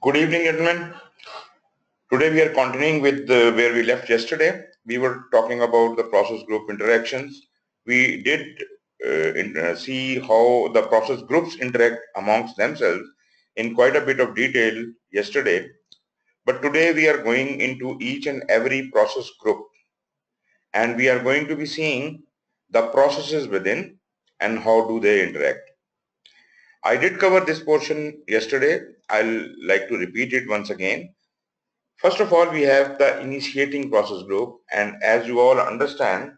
Good evening, gentlemen. Today we are continuing with where we left yesterday. We were talking about the process group interactions. We did see how the process groups interact amongst themselves in quite a bit of detail yesterday. But today we are going into each and every process group, and we are going to be seeing the processes within and how do they interact. I did cover this portion yesterday. I'll like to repeat it once again. First of all, we have the initiating process group, and as you all understand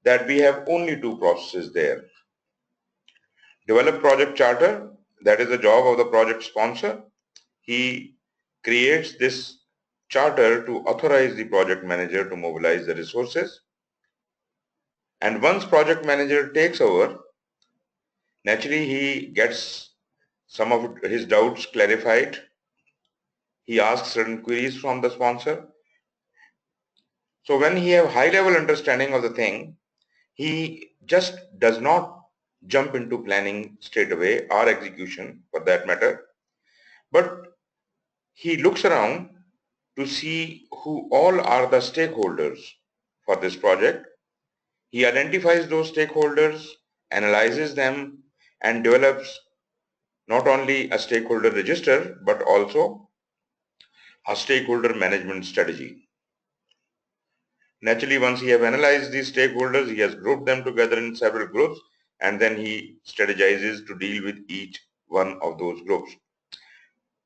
that we have only two processes there. Develop project charter, that is the job of the project sponsor. He creates this charter to authorize the project manager to mobilize the resources. And once project manager takes over, naturally he gets some of his doubts clarified. He asks certain queries from the sponsor. So when he have high level understanding of the thing, he just does not jump into planning straight away or execution for that matter, but he looks around to see who all are the stakeholders for this project. He identifies those stakeholders, analyzes them, and develops not only a stakeholder register but also a stakeholder management strategy. Naturally, once he has analyzed these stakeholders, he has grouped them together in several groups, and then he strategizes to deal with each one of those groups.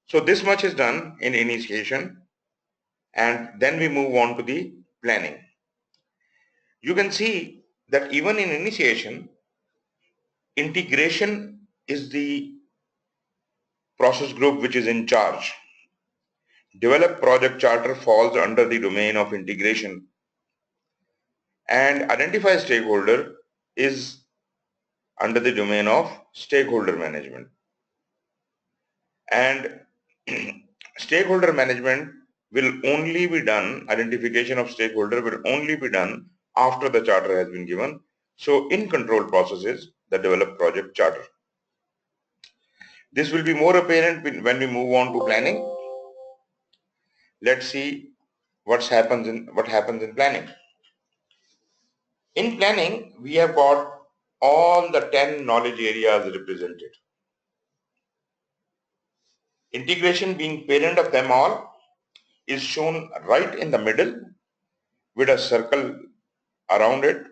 So this much is done in initiation, and then we move on to the planning. You can see that even in initiation, integration is the process group which is in charge. Develop project charter falls under the domain of integration, and identify stakeholder is under the domain of stakeholder management. And stakeholder management will only be done, identification of stakeholder will only be done after the charter has been given. So in control processes, the develop project charter. This will be more apparent when we move on to planning. Let's see what happens in planning. In planning, we have got all the 10 knowledge areas represented. Integration being parent of them all is shown right in the middle with a circle around it,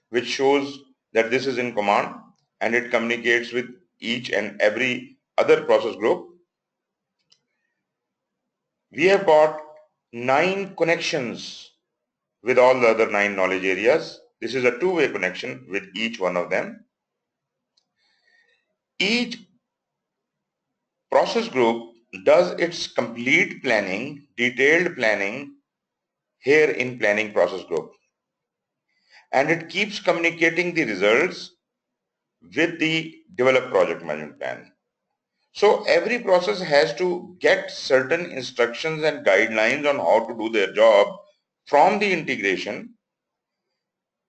which shows that this is in command and it communicates with each and every other process group. We have got 9 connections with all the other 9 knowledge areas. This is a two-way connection with each one of them. Each process group does its complete planning, detailed planning here in planning process group. And it keeps communicating the results with the developed project management plan. So every process has to get certain instructions and guidelines on how to do their job from the integration,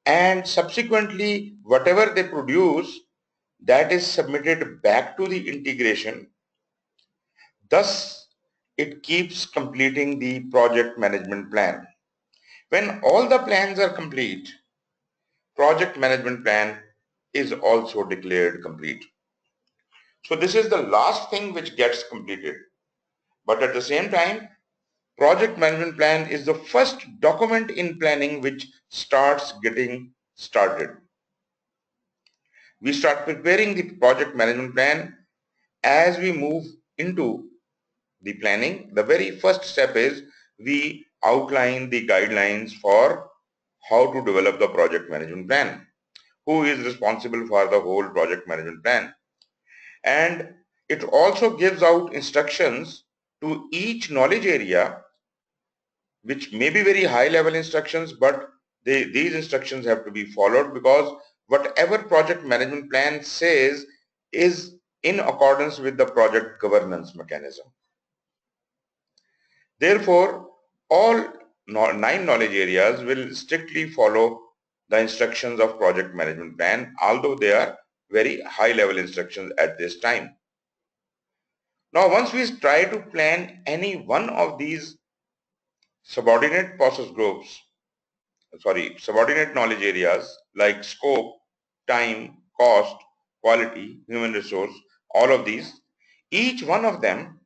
and subsequently whatever they produce, that is submitted back to the integration. Thus it keeps completing the project management plan. When all the plans are complete, project management plan is also declared complete. So this is the last thing which gets completed. But at the same time, project management plan is the first document in planning which starts getting started. We start preparing the project management plan. As we move into the planning, the very first step is we outline the guidelines for how to develop the project management plan. Who is responsible for the whole project management plan? And it also gives out instructions to each knowledge area, which may be very high level instructions, but these instructions have to be followed, because whatever project management plan says is in accordance with the project governance mechanism. Therefore, all 9 knowledge areas will strictly follow the instructions of project management plan, although they are very high level instructions at this time. Now, once we try to plan any one of these subordinate process groups, subordinate knowledge areas like scope, time, cost, quality, human resource, all of these, each one of them,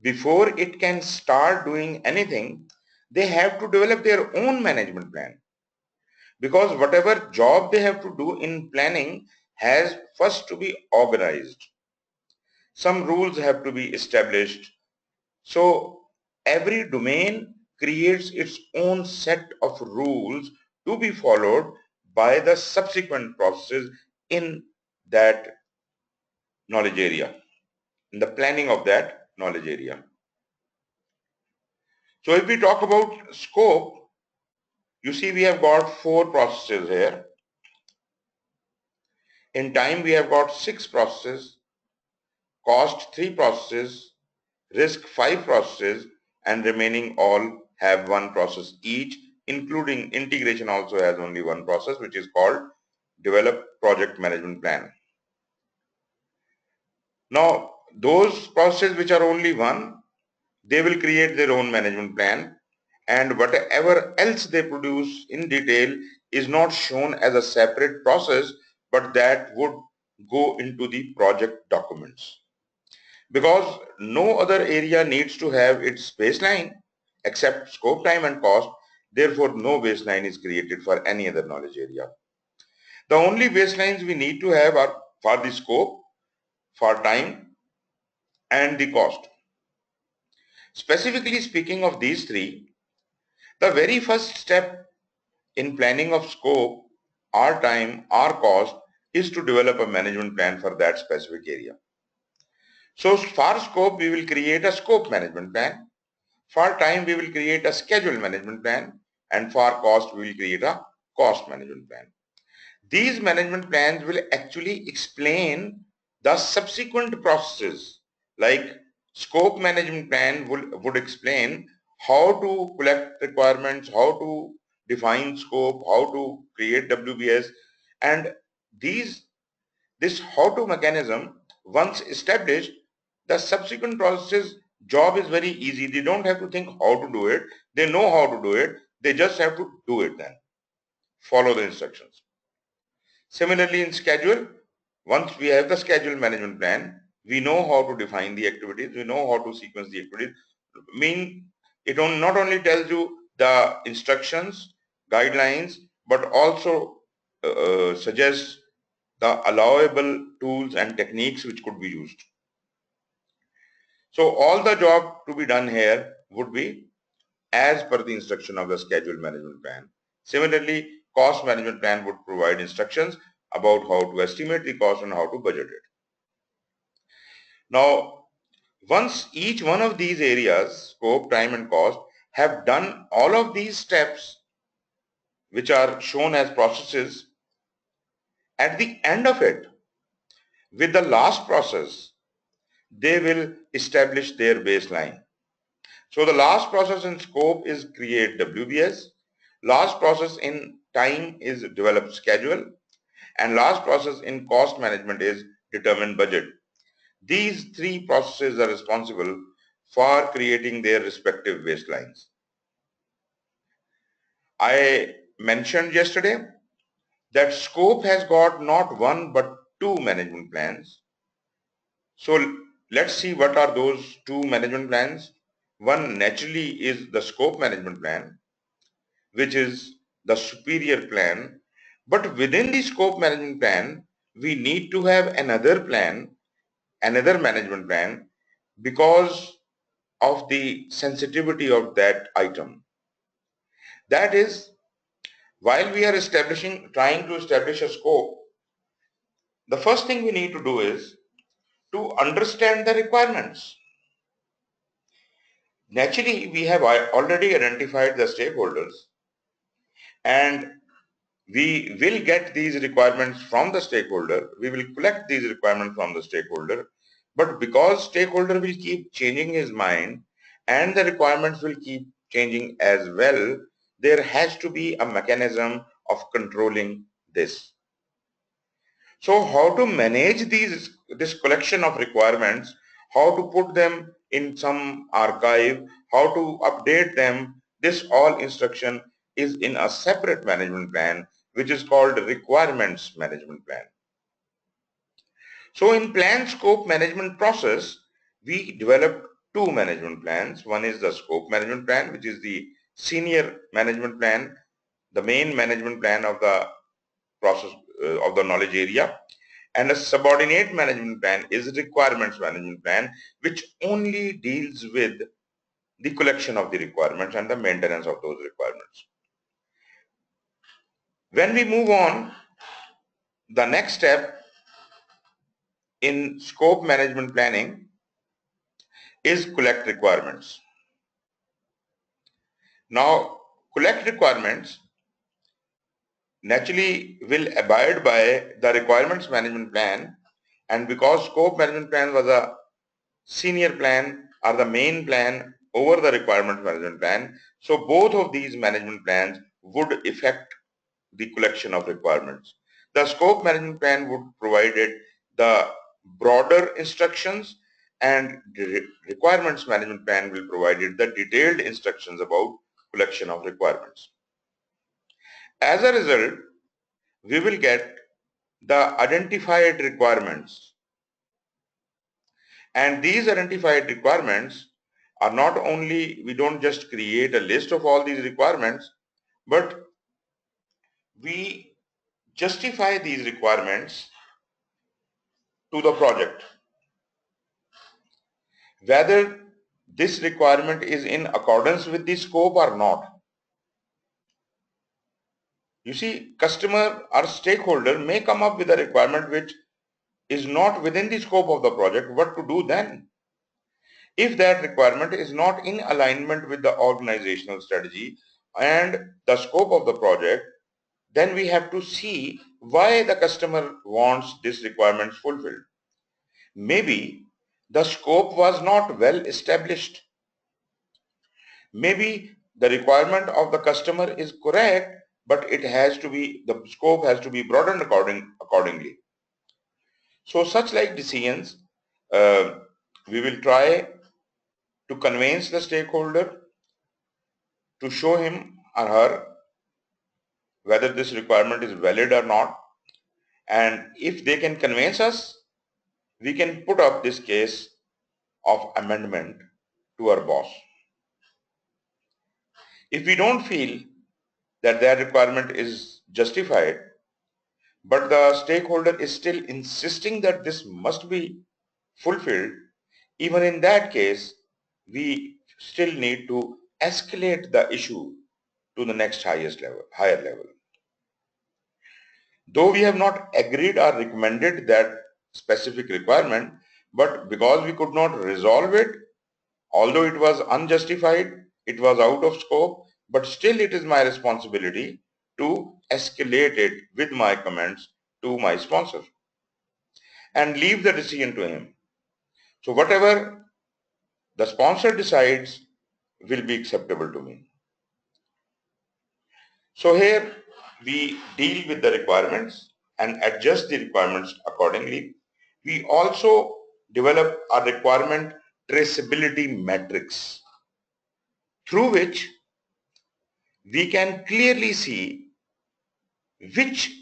before it can start doing anything, they have to develop their own management plan. Because whatever job they have to do in planning has first to be organized. Some rules have to be established. So every domain creates its own set of rules to be followed by the subsequent processes in that knowledge area, in the planning of that knowledge area. So if we talk about scope, you see we have got 4 processes here. In time we have got 6 processes, cost 3 processes, risk 5 processes, and remaining all have 1 process each, including integration also has only 1 process, which is called develop project management plan. Now those processes which are only 1, they will create their own management plan, and whatever else they produce in detail is not shown as a separate process, but that would go into the project documents. Because no other area needs to have its baseline except scope, time and cost, therefore no baseline is created for any other knowledge area. The only baselines we need to have are for the scope, for time and the cost. Specifically speaking of these 3, the very first step in planning of scope, our time, our cost, is to develop a management plan for that specific area. So for scope, we will create a scope management plan. For time, we will create a schedule management plan. And for cost, we will create a cost management plan. These management plans will actually explain the subsequent processes. Like scope management plan would explain how to collect requirements, how to define scope, how to create WBS, and this how to mechanism, once established, the subsequent processes job is very easy. They don't have to think how to do it. They know how to do it. They just have to do it then. Follow the instructions. Similarly, in schedule, once we have the schedule management plan, we know how to define the activities, we know how to sequence the activities. It not only tells you the instructions, guidelines, but also suggests the allowable tools and techniques which could be used. So all the job to be done here would be as per the instruction of the schedule management plan. Similarly, cost management plan would provide instructions about how to estimate the cost and how to budget it. Now, once each one of these areas, scope, time and cost, have done all of these steps which are shown as processes, at the end of it, with the last process, they will establish their baseline. So the last process in scope is create WBS, last process in time is develop schedule, and last process in cost management is determine budget. These 3 processes are responsible for creating their respective baselines. I mentioned yesterday that scope has got not 1 but 2 management plans. So let's see what are those 2 management plans. One naturally is the scope management plan, which is the superior plan. But within the scope management plan, we need to have another plan, another management plan, because of the sensitivity of that item. That is, while we are trying to establish a scope, the first thing we need to do is to understand the requirements. Naturally, we have already identified the stakeholders, and we will get these requirements from the stakeholder. We will collect these requirements from the stakeholder. But because stakeholder will keep changing his mind and the requirements will keep changing as well, there has to be a mechanism of controlling this. So how to manage this collection of requirements? how to put them in some archive, how to update them. This all instruction is in a separate management plan, which is called requirements management plan. So in plan scope management process, we developed two management plans. One is the scope management plan, which is the senior management plan, the main management plan of the process of the knowledge area. And a subordinate management plan is requirements management plan, which only deals with the collection of the requirements and the maintenance of those requirements. When we move on, the next step in scope management planning is collect requirements. Now, collect requirements naturally will abide by the requirements management plan, and because scope management plan was a senior plan or the main plan over the requirements management plan, so both of these management plans would affect the collection of requirements. The scope management plan would provide the broader instructions, and the requirements management plan will provide the detailed instructions about collection of requirements. As a result, we will get the identified requirements, and these identified requirements are not only, we don't just create a list of all these requirements, but we justify these requirements to the project, whether this requirement is in accordance with the scope or not. You see, customer or stakeholder may come up with a requirement which is not within the scope of the project. What to do then? If that requirement is not in alignment with the organizational strategy and the scope of the project, then we have to see why the customer wants this requirement fulfilled. Maybe the scope was not well established. Maybe the requirement of the customer is correct, but it has to be, the scope has to be broadened accordingly. So such like decisions, we will try to convince the stakeholder, to show him or her whether this requirement is valid or not. And if they can convince us, we can put up this case of amendment to our boss. If we don't feel that their requirement is justified, but the stakeholder is still insisting that this must be fulfilled, even in that case, we still need to escalate the issue to the next higher level. Though we have not agreed or recommended that specific requirement, but because we could not resolve it, although it was unjustified, it was out of scope, but still it is my responsibility to escalate it with my comments to my sponsor and leave the decision to him. So whatever the sponsor decides will be acceptable to me. So here we deal with the requirements and adjust the requirements accordingly. We also develop a requirement traceability matrix through which we can clearly see which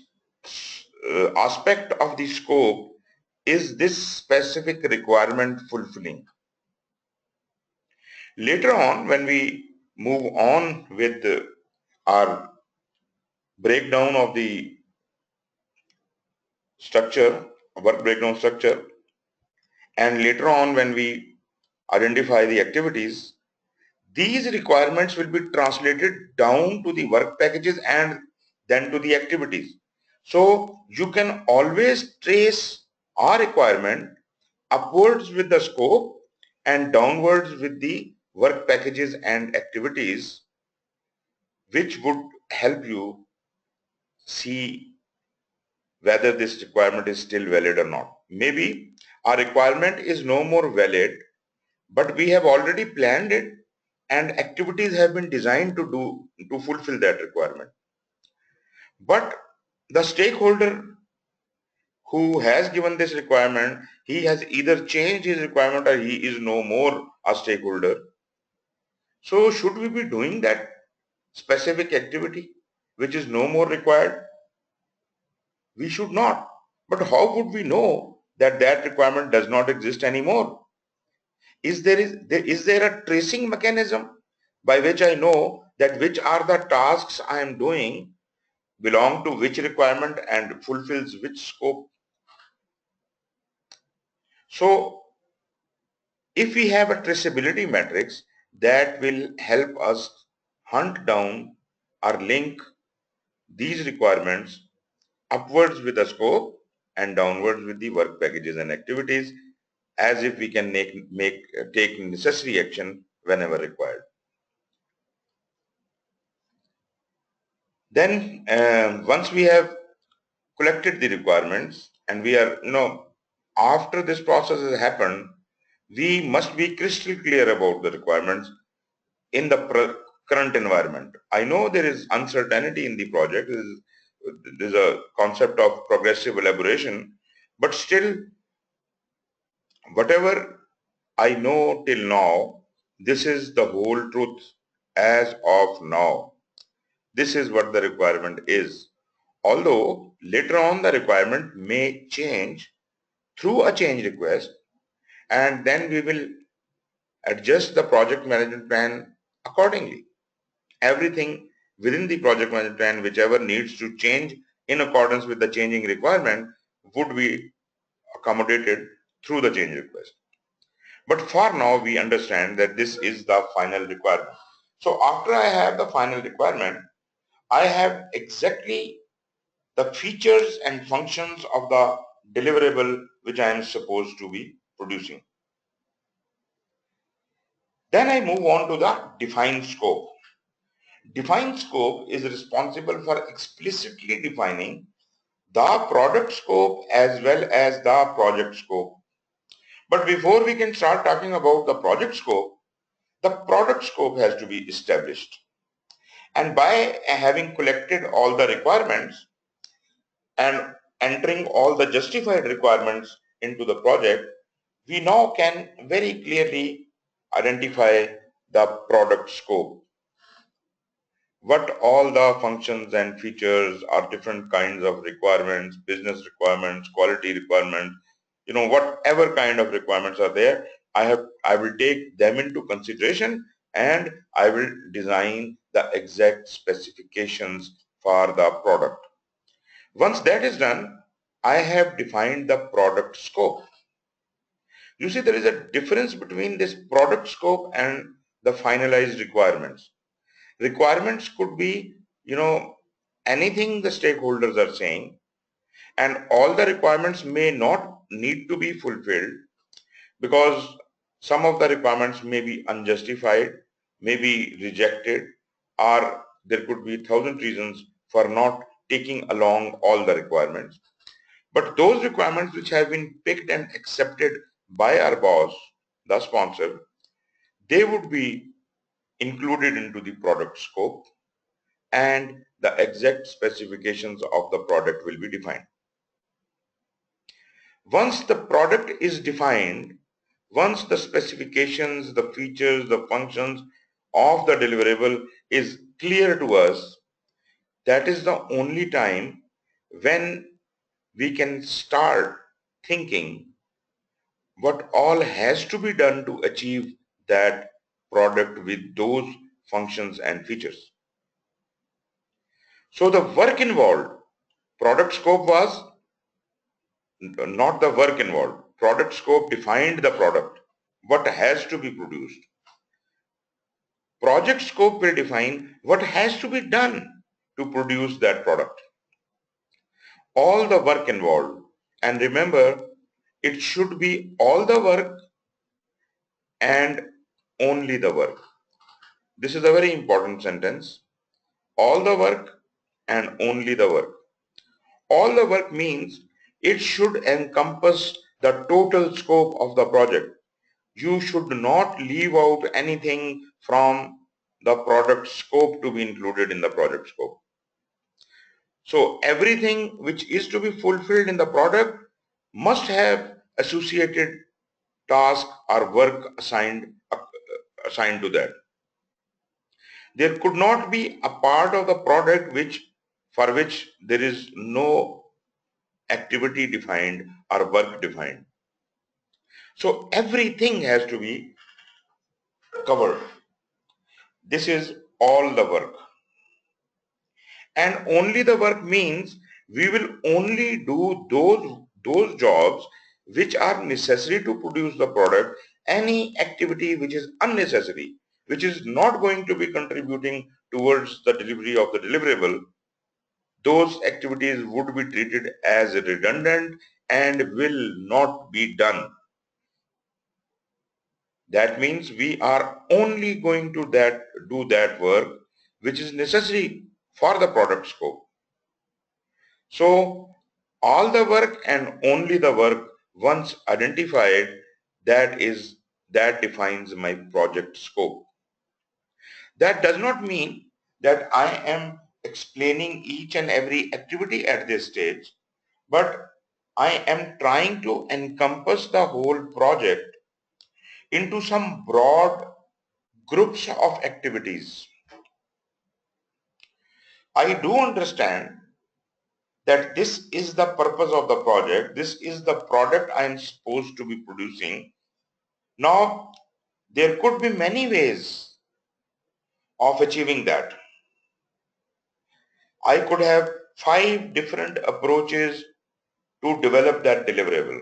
aspect of the scope is this specific requirement fulfilling. Later on, when we move on with our breakdown of the structure, work breakdown structure, and later on when we identify the activities, these requirements will be translated down to the work packages and then to the activities. So you can always trace our requirement upwards with the scope and downwards with the work packages and activities, which would help you see whether this requirement is still valid or not. Maybe our requirement is no more valid, but we have already planned it and activities have been designed to fulfill that requirement. But the stakeholder who has given this requirement, he has either changed his requirement or he is no more a stakeholder. So should we be doing that specific activity which is no more required? We should not. But how would we know that that requirement does not exist anymore? Is there a tracing mechanism by which I know that which are the tasks I am doing belong to which requirement and fulfills which scope? So if we have a traceability matrix that will help us hunt down or link these requirements upwards with the scope and downwards with the work packages and activities, as if we can take necessary action whenever required. Then once we have collected the requirements and we are, after this process has happened, we must be crystal clear about the requirements in the current environment. I know there is uncertainty in the project. There's a concept of progressive elaboration, but still, whatever I know till now, this is the whole truth as of now. This is what the requirement is. Although later on the requirement may change through a change request, and then we will adjust the project management plan accordingly. Everything within the project management plan, whichever needs to change in accordance with the changing requirement, would be accommodated through the change request. But for now, we understand that this is the final requirement. So after I have the final requirement, I have exactly the features and functions of the deliverable which I am supposed to be producing. Then I move on to the defined scope. Defined scope is responsible for explicitly defining the product scope as well as the project scope. But before we can start talking about the project scope, the product scope has to be established. And by having collected all the requirements and entering all the justified requirements into the project, we now can very clearly identify the product scope. What all the functions and features are different kinds of requirements, business requirements, quality requirements, whatever kind of requirements are there, I will take them into consideration and I will design the exact specifications for the product. Once that is done, I have defined the product scope. You see, there is a difference between this product scope and the finalized requirements. Requirements could be, anything the stakeholders are saying, and all the requirements may not need to be fulfilled because some of the requirements may be unjustified, may be rejected, or there could be 1,000 reasons for not taking along all the requirements. But those requirements which have been picked and accepted by our boss, the sponsor, they would be included into the product scope and the exact specifications of the product will be defined. Once the product is defined, once the specifications, the features, the functions of the deliverable is clear to us, that is the only time when we can start thinking what all has to be done to achieve that product with those functions and features. So the work involved, product scope was not the work involved. Product scope defined the product, what has to be produced. Project scope will define what has to be done to produce that product. All the work involved. And remember, it should be all the work and only the work. This is a very important sentence. All the work and only the work. All the work means it should encompass the total scope of the project. You should not leave out anything from the product scope to be included in the project scope. So everything which is to be fulfilled in the product must have associated task or work assigned to that. There could not be a part of the product for which there is no activity defined or work defined. So everything has to be covered. This is all the work. And only the work means we will only do those jobs which are necessary to produce the product. Any activity which is unnecessary, which is not going to be contributing towards the delivery of the deliverable, those activities would be treated as redundant and will not be done. That means we are only going to do that work which is necessary for the product scope. So all the work and only the work once identified, that defines my project scope. That does not mean that I am explaining each and every activity at this stage, but I am trying to encompass the whole project into some broad groups of activities. I do understand that this is the purpose of the project, this is the product I am supposed to be producing. Now, there could be many ways of achieving that. I could have 5 different approaches to develop that deliverable.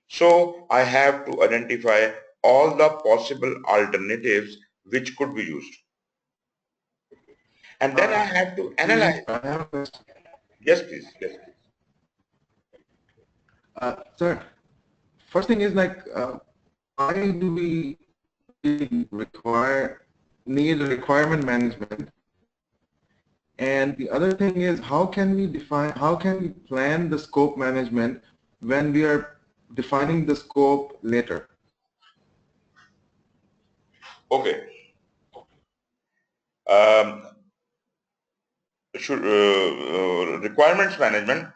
So I have to identify all the possible alternatives which could be used. And then I have to analyze. I have a question. Yes, please. Yes, please. Sir, first thing is like, why do we need requirement management? And the other thing is, how can we plan the scope management when we are defining the scope later? Okay. Requirements management,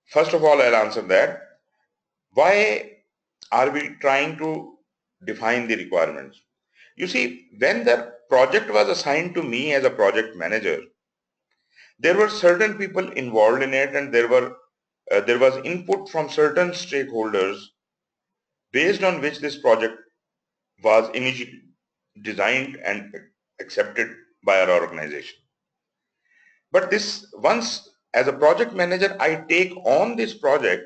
first of all, I'll answer that. Why are we trying to define the requirements? You see, when the project was assigned to me as a project manager, there were certain people involved in it, and there was input from certain stakeholders based on which this project was initially designed and accepted by our organization. But once as a project manager I take on this project,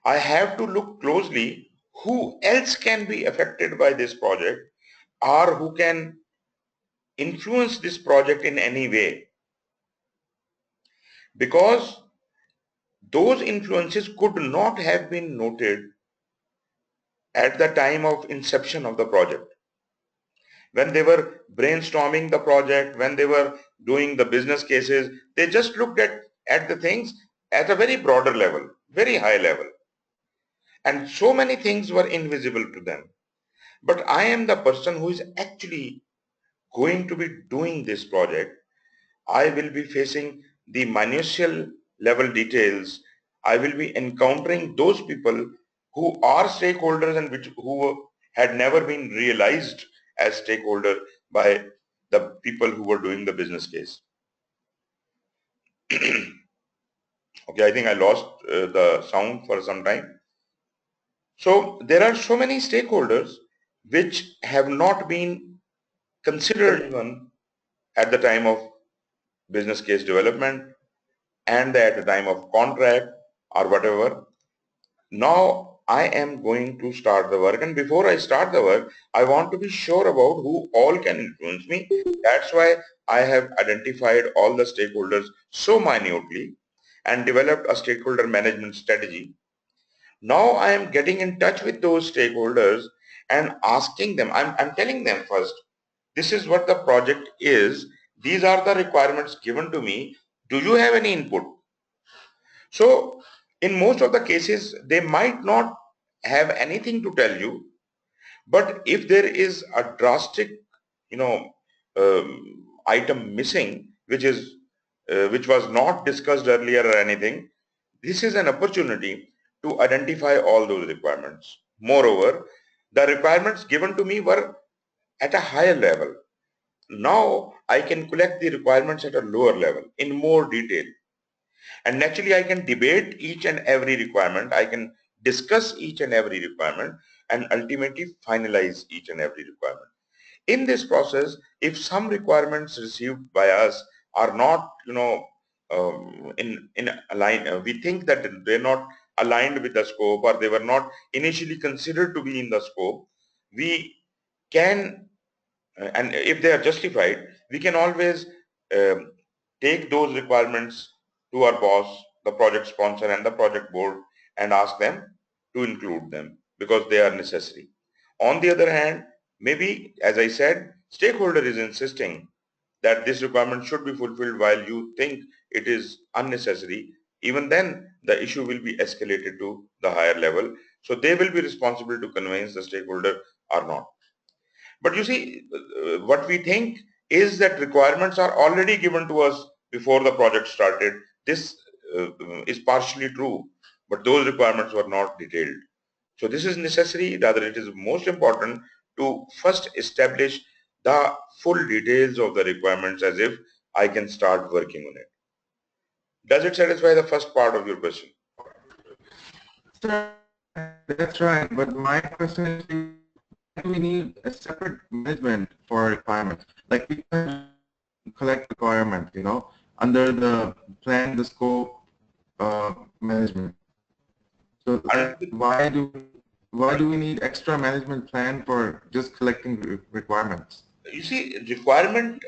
I have to look closely who else can be affected by this project or who can influence this project in any way, because those influences could not have been noted at the time of inception of the project. When they were brainstorming the project, when they were doing the business cases, they just looked at the things at a very broader level, very high level. And so many things were invisible to them. But I am the person who is actually going to be doing this project. I will be facing the minutial level details. I will be encountering those people who are stakeholders and who had never been realized as stakeholder by the people who were doing the business case. Okay, I think I lost the sound for some time. So there are so many stakeholders which have not been considered even at the time of business case development and at the time of contract or whatever. Now I am going to start the work, and before I start the work, I want to be sure about who all can influence me. That's why I have identified all the stakeholders so minutely and developed a stakeholder management strategy. Now I am getting in touch with those stakeholders and asking them, I'm telling them first, this is what the project is, these are the requirements given to me, do you have any input? So in most of the cases, they might not have anything to tell you, but if there is a drastic, item missing, which was not discussed earlier or anything, this is an opportunity to identify all those requirements. Moreover, the requirements given to me were at a higher level. Now I can collect the requirements at a lower level in more detail. And naturally, I can debate each and every requirement. I can discuss each and every requirement and ultimately finalize each and every requirement. In this process, if some requirements received by us are not, in align, we think that they're not aligned with the scope or they were not initially considered to be in the scope, we can, and if they are justified, we can always um, take those requirements to our boss, the project sponsor and the project board and ask them to include them because they are necessary. On the other hand, maybe, as I said, stakeholder is insisting that this requirement should be fulfilled while you think it is unnecessary. Even then, the issue will be escalated to the higher level. So they will be responsible to convince the stakeholder or not. But you see, what we think is that requirements are already given to us before the project started. This is partially true, but those requirements were not detailed. So this is necessary, rather it is most important to first establish the full details of the requirements as if I can start working on it. Does it satisfy the first part of your question? Sir, that's right. But my question is, why do we need a separate management for requirements? Like we can collect requirements, under the plan, the scope, management. So like, why do we need extra management plan for just collecting requirements? You see, requirement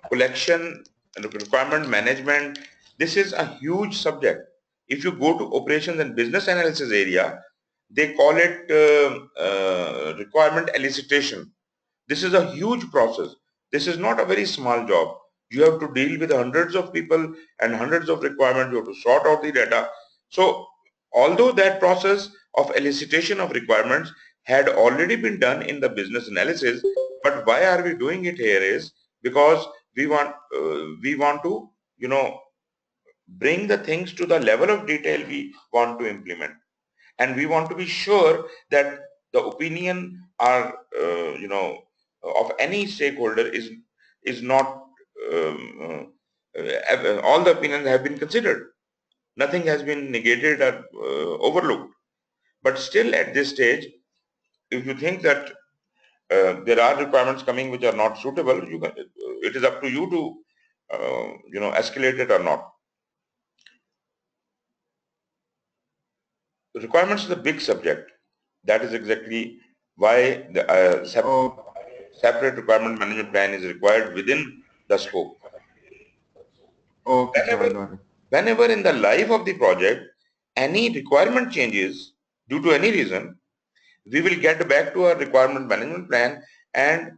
collection and requirement management, this is a huge subject. If you go to operations and business analysis area, they call it requirement elicitation. This is a huge process. This is not a very small job. You have to deal with hundreds of people and hundreds of requirements. You have to sort out the data. So although that process of elicitation of requirements had already been done in the business analysis, but why are we doing it here is because we want to, bring the things to the level of detail we want to implement, and we want to be sure that the opinion are of any stakeholder is not all the opinions have been considered. Nothing has been negated or overlooked. But still at this stage, if you think that there are requirements coming which are not suitable, it is up to you to escalate it or not. Requirements is a big subject. That is exactly why the separate requirement management plan is required within the scope. Okay, so I Whenever, got it. whenever in the life of the project, any requirement changes due to any reason, we will get back to our requirement management plan and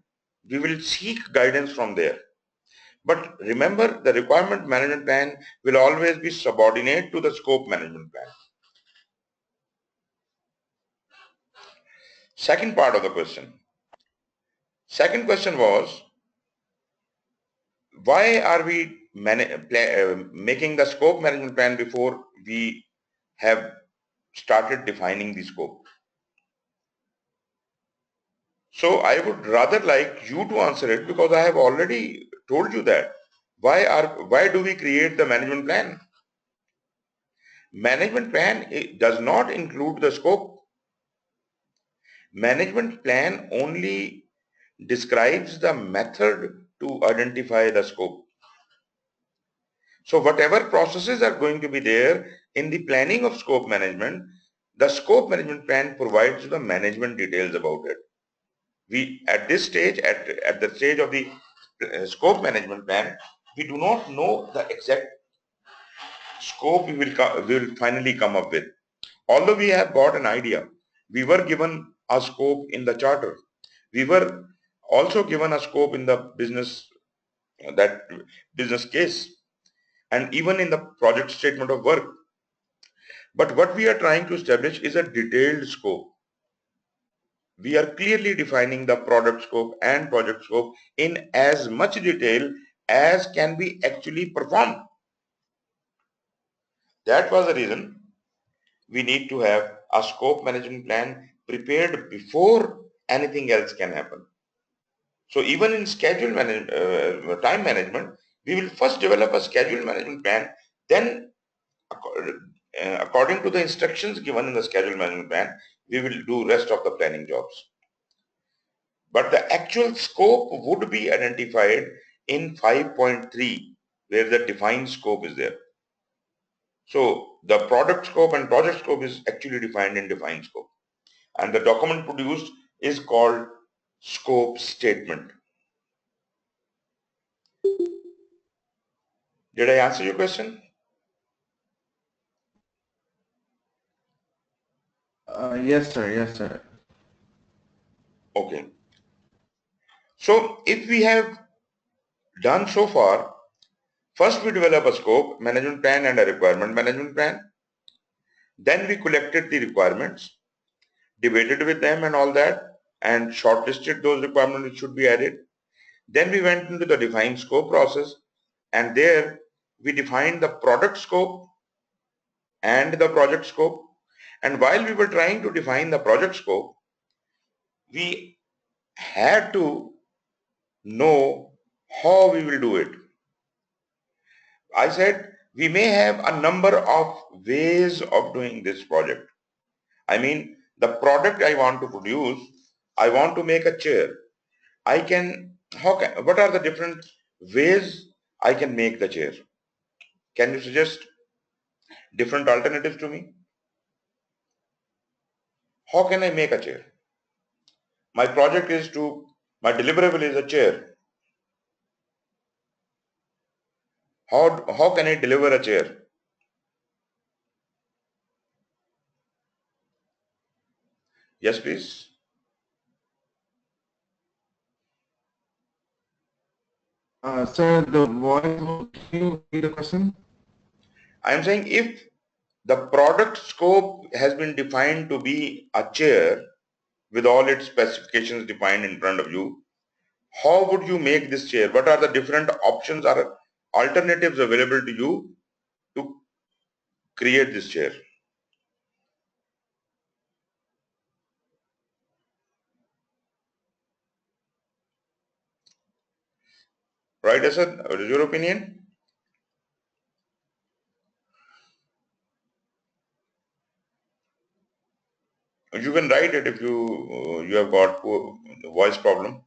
we will seek guidance from there. But remember, the requirement management plan will always be subordinate to the scope management plan. Second part of the question. Second question was, why are we making the scope management plan before we have started defining the scope? So I would rather like you to answer it because I have already told you that. Why do we create the management plan? Management plan does not include the scope. Management plan only describes the method to identify the scope. So whatever processes are going to be there in the planning of scope management, the scope management plan provides the management details about it. We at this stage, at the stage of the scope management plan, we do not know the exact scope we will finally come up with. Although we have got an idea, we were given a scope in the charter. We were also given a scope in the that business case, and even in the project statement of work. But what we are trying to establish is a detailed scope. We are clearly defining the product scope and project scope in as much detail as can be actually performed. That was the reason we need to have a scope management plan prepared before anything else can happen. So even in time management, we will first develop a schedule management plan, then according to the instructions given in the schedule management plan, we will do rest of the planning jobs. But the actual scope would be identified in 5.3, where the defined scope is there. So the product scope and project scope is actually defined in defined scope. And the document produced is called scope statement. Did I answer your question? Yes, sir. Yes, sir. Okay. So if we have done so far, first we develop a scope management plan and a requirement management plan. Then we collected the requirements, debated with them and all that, and shortlisted those requirements which should be added. Then we went into the defined scope process, and there we defined the product scope and the project scope. And while we were trying to define the project scope, we had to know how we will do it. I said we may have a number of ways of doing this project. I mean, the product I want to produce, I want to make a chair. What are the different ways I can make the chair? Can you suggest different alternatives to me? How can I make a chair? My deliverable is a chair. How can I deliver a chair? Yes, please. Sir, the voice, can you repeat the question? I am saying if the product scope has been defined to be a chair with all its specifications defined in front of you, how would you make this chair? What are the different options or alternatives available to you to create this chair? Right, Asad? What is your opinion? You can write it if you have got voice problem.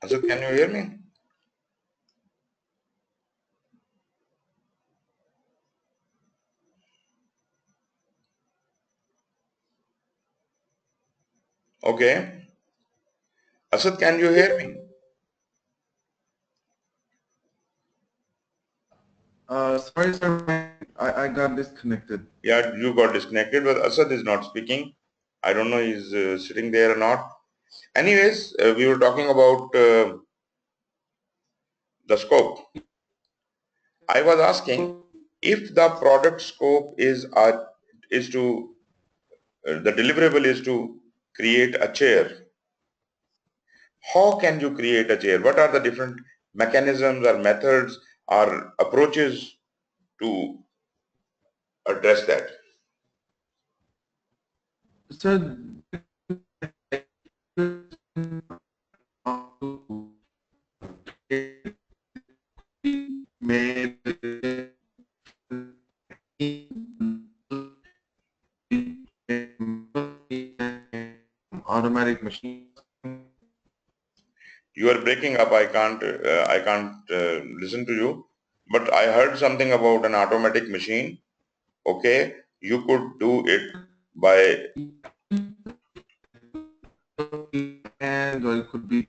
Asad, can you hear me? Okay. Asad, can you hear me? Sorry, sir. I got disconnected. Yeah, you got disconnected, but Asad is not speaking. I don't know he's sitting there or not. Anyways, we were talking about the scope. I was asking if the product scope is to the deliverable is to create a chair. How can you create a chair? What are the different mechanisms or methods or approaches to address that? Sir, automatic machine. You are breaking up. I can't listen to you. But I heard something about an automatic machine. Okay, you could do it by. And or it could be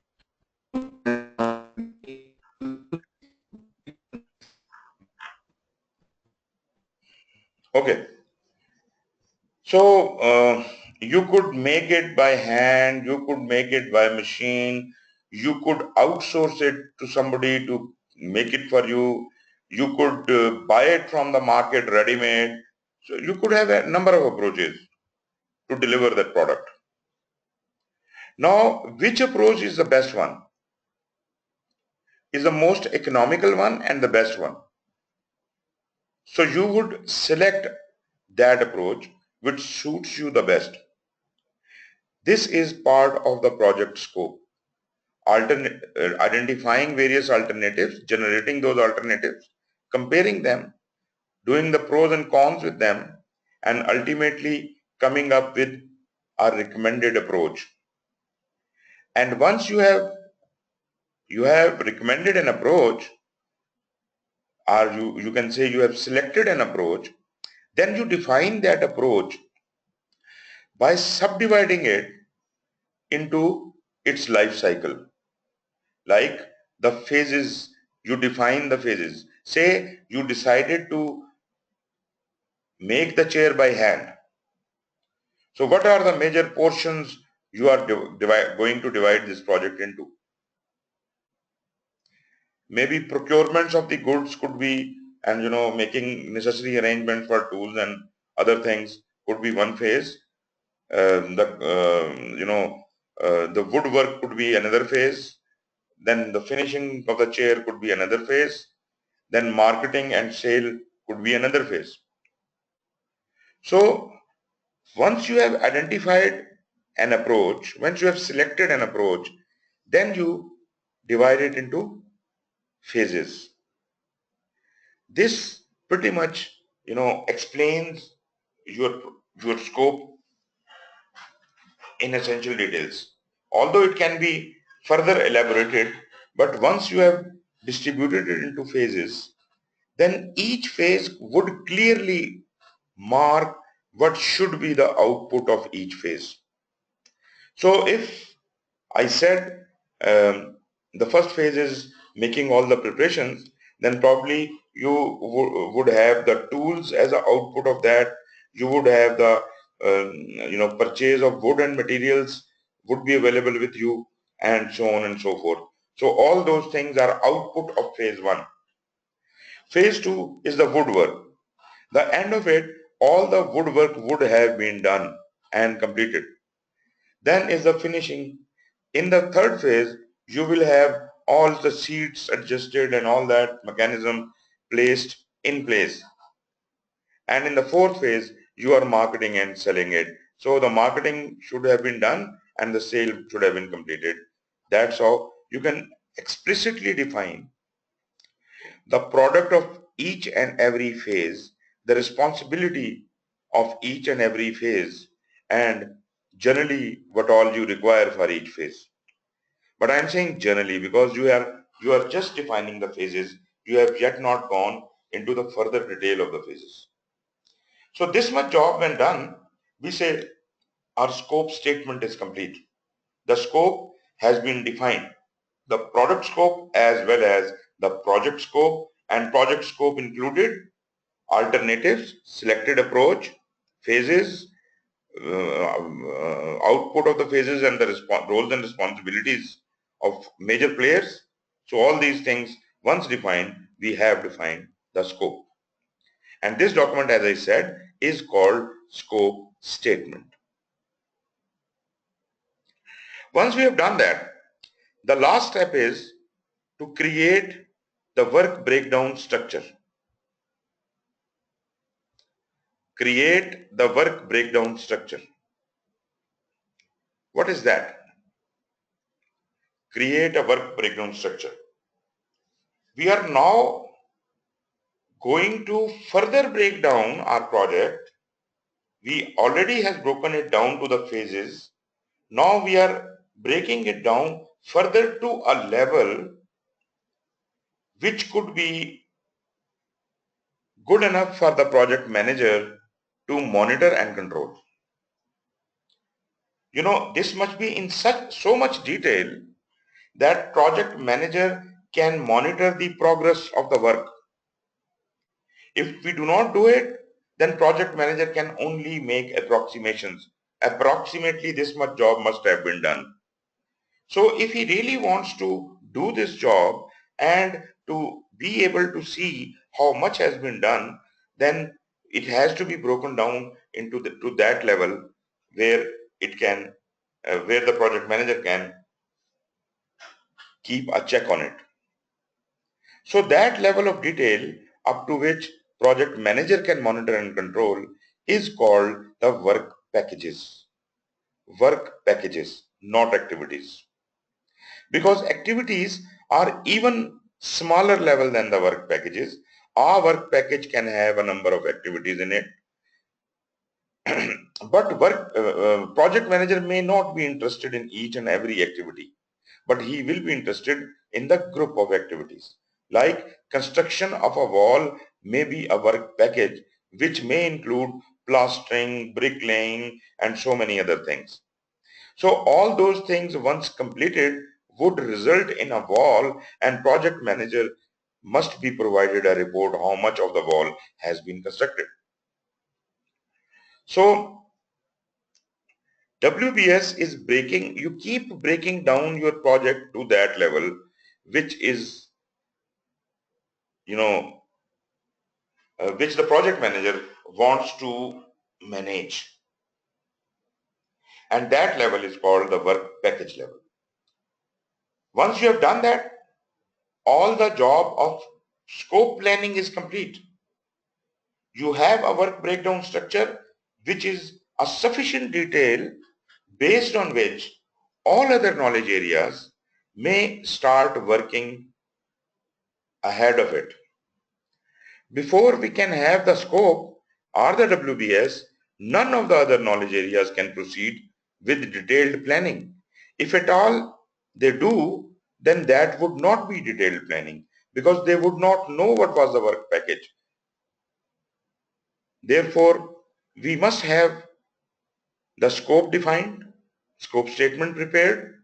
Okay, so you could make it by hand. You could make it by machine. You could outsource it to somebody to make it for you. You could buy it from the market ready-made. So you could have a number of approaches to deliver that product. Now, which approach is the best one? Is the most economical one and the best one. So you would select that approach which suits you the best. This is part of the project scope. Identifying various alternatives, generating those alternatives, comparing them, doing the pros and cons with them, and ultimately coming up with a recommended approach. And once you have recommended an approach, or you can say you have selected an approach, then you define that approach by subdividing it into its life cycle. Like the phases, you define the phases. Say you decided to make the chair by hand. So what are the major portions you are going to divide this project into? Maybe procurements of the goods could be, and making necessary arrangements for tools and other things could be one phase. The woodwork could be another phase. Then the finishing of the chair could be another phase. Then marketing and sale could be another phase. So once you have identified an approach, once you have selected an approach, then you divide it into phases. This pretty much, explains your scope in essential details. Although it can be further elaborated, but once you have distributed it into phases, then each phase would clearly mark what should be the output of each phase. So if I said the first phase is making all the preparations, then probably you would have the tools as an output of that. You would have the purchase of wood and materials would be available with you, and so on and so forth. So all those things are output of phase one. Phase two is the woodwork. The end of it, all the woodwork would have been done and completed. Then is the finishing. In the third phase, you will have all the seats adjusted and all that mechanism placed in place. And in the fourth phase, you are marketing and selling it. So the marketing should have been done and the sale should have been completed. That's how you can explicitly define the product of each and every phase, the responsibility of each and every phase, and generally what all you require for each phase. But I am saying generally because you are just defining the phases. You have yet not gone into the further detail of the phases. So this much job when done, we say our scope statement is complete. The scope has been defined. The product scope as well as the project scope, and project scope included alternatives, selected approach, phases, output of the phases, and the roles and responsibilities of major players. So all these things, once defined, we have defined the scope. And this document, as I said, is called scope statement. Once we have done that, the last step is to create the work breakdown structure. Create the work breakdown structure. What is that? Create a work breakdown structure. We are now going to further break down our project. We already have broken it down to the phases. Now we are breaking it down further to a level which could be good enough for the project manager to monitor and control. This must be in so much detail that project manager can monitor the progress of the work. If we do not do it, then project manager can only make approximations. Approximately this much job must have been done. So if he really wants to do this job and to be able to see how much has been done, then it has to be broken down into to that level where it can, where the project manager can keep a check on it. So that level of detail up to which project manager can monitor and control is called the work packages. Work packages, not activities. Because activities are even smaller level than the work packages. Our work package can have a number of activities in it. But project manager may not be interested in each and every activity, but he will be interested in the group of activities. Like construction of a wall may be a work package which may include plastering, bricklaying, and so many other things. So all those things once completed would result in a wall, and project manager must be provided a report how much of the wall has been constructed. So WBS is you keep breaking down your project to that level, which is, which the project manager wants to manage. And that level is called the work package level. Once you have done that, all the job of scope planning is complete. You have a work breakdown structure which is a sufficient detail based on which all other knowledge areas may start working ahead of it. Before we can have the scope or the WBS, none of the other knowledge areas can proceed with detailed planning. If at all they do, then that would not be detailed planning because they would not know what was the work package. Therefore, we must have the scope defined, scope statement prepared,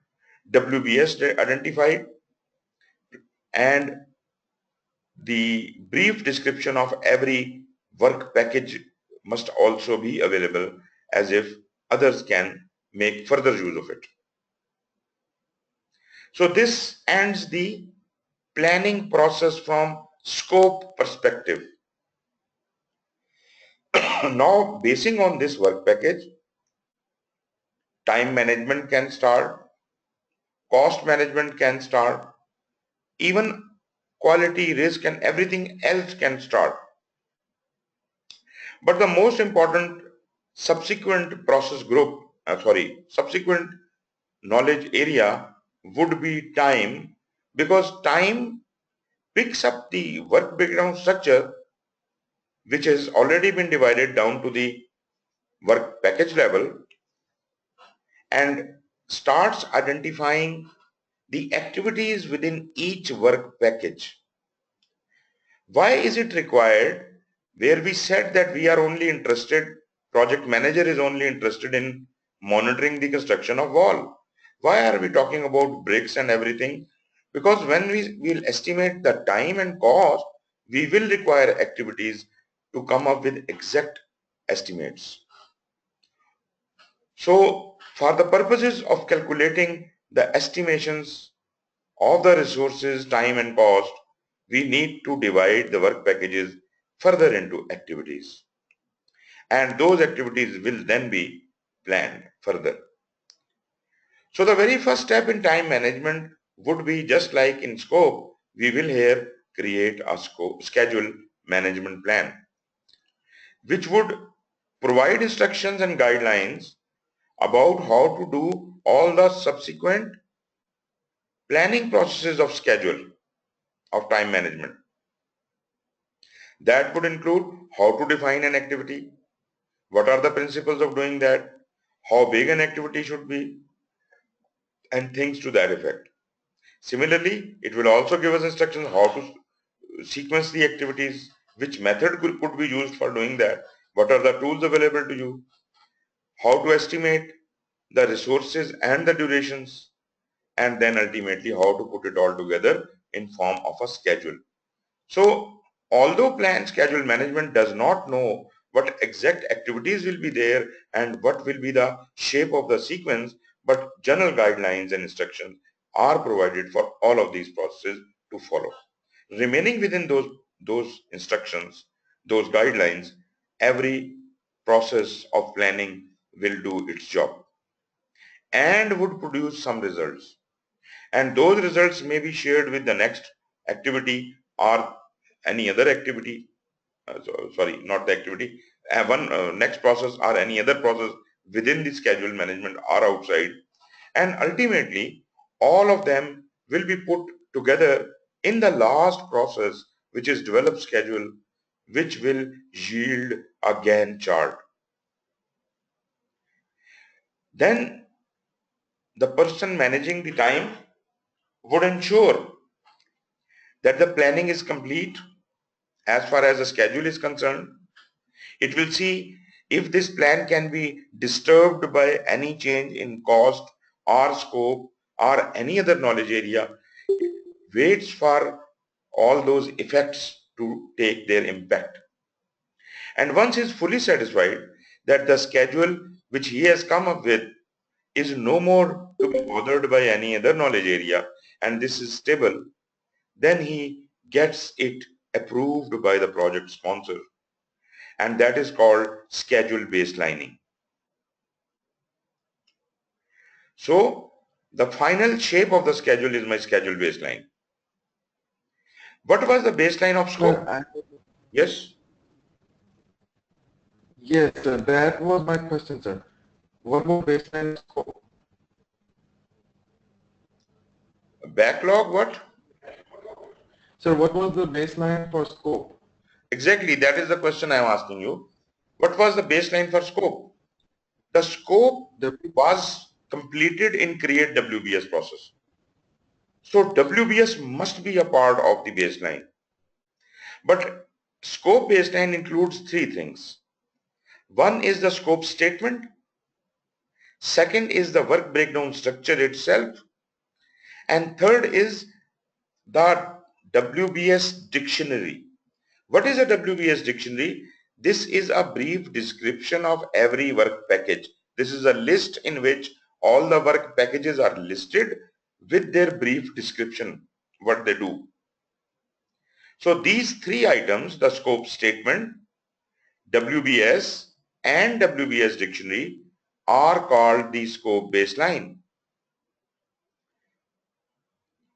WBS identified, and the brief description of every work package must also be available as if others can make further use of it. So this ends the planning process from scope perspective. Now, basing on this work package, time management can start, cost management can start, even quality, risk, and everything else can start. But the most important subsequent process group, subsequent knowledge area would be time, because time picks up the work breakdown structure which has already been divided down to the work package level and starts identifying the activities within each work package. Why is it required where we said that we are only interested, project manager is only interested in monitoring the construction of wall? Why are we talking about bricks and everything? Because when we will estimate the time and cost, we will require activities to come up with exact estimates. So for the purposes of calculating the estimations of the resources, time and cost, we need to divide the work packages further into activities. And those activities will then be planned further. So the very first step in time management would be just like in scope, we will here create a schedule management plan, which would provide instructions and guidelines about how to do all the subsequent planning processes of schedule of time management. That would include how to define an activity, what are the principles of doing that, how big an activity should be, and things to that effect. Similarly, it will also give us instructions how to sequence the activities, which method could be used for doing that, what are the tools available to you, how to estimate the resources and the durations, and then ultimately how to put it all together in form of a schedule. So although plan schedule management does not know what exact activities will be there and what will be the shape of the sequence, but general guidelines and instructions are provided for all of these processes to follow. Remaining within those those instructions, those guidelines, every process of planning will do its job and would produce some results. And those results may be shared with the next activity or any other activity, sorry, not the activity, one next process or any other process within the schedule management or outside. And ultimately, all of them will be put together in the last process, which is develop schedule, which will yield a Gantt chart. Then the person managing the time would ensure that the planning is complete as far as the schedule is concerned. It will see if this plan can be disturbed by any change in cost or scope or any other knowledge area, waits for all those effects to take their impact. And once he is fully satisfied that the schedule which he has come up with is no more to be bothered by any other knowledge area and this is stable, then he gets it approved by the project sponsor, and that is called schedule baselining. So the final shape of the schedule is my schedule baseline. What was the baseline of scope? Yes? Yes, sir, that was my question, sir. What was baseline scope? Backlog what? Sir, what was the baseline for scope? Exactly, that is the question I am asking you. What was the baseline for scope? The scope was completed in create WBS process. So WBS must be a part of the baseline. But scope baseline includes three things. One is the scope statement. Second is the work breakdown structure itself. And third is the WBS dictionary. What is a WBS dictionary? This is a brief description of every work package. This is a list in which all the work packages are listed with their brief description, what they do. So these three items, the scope statement, WBS and WBS dictionary, are called the scope baseline.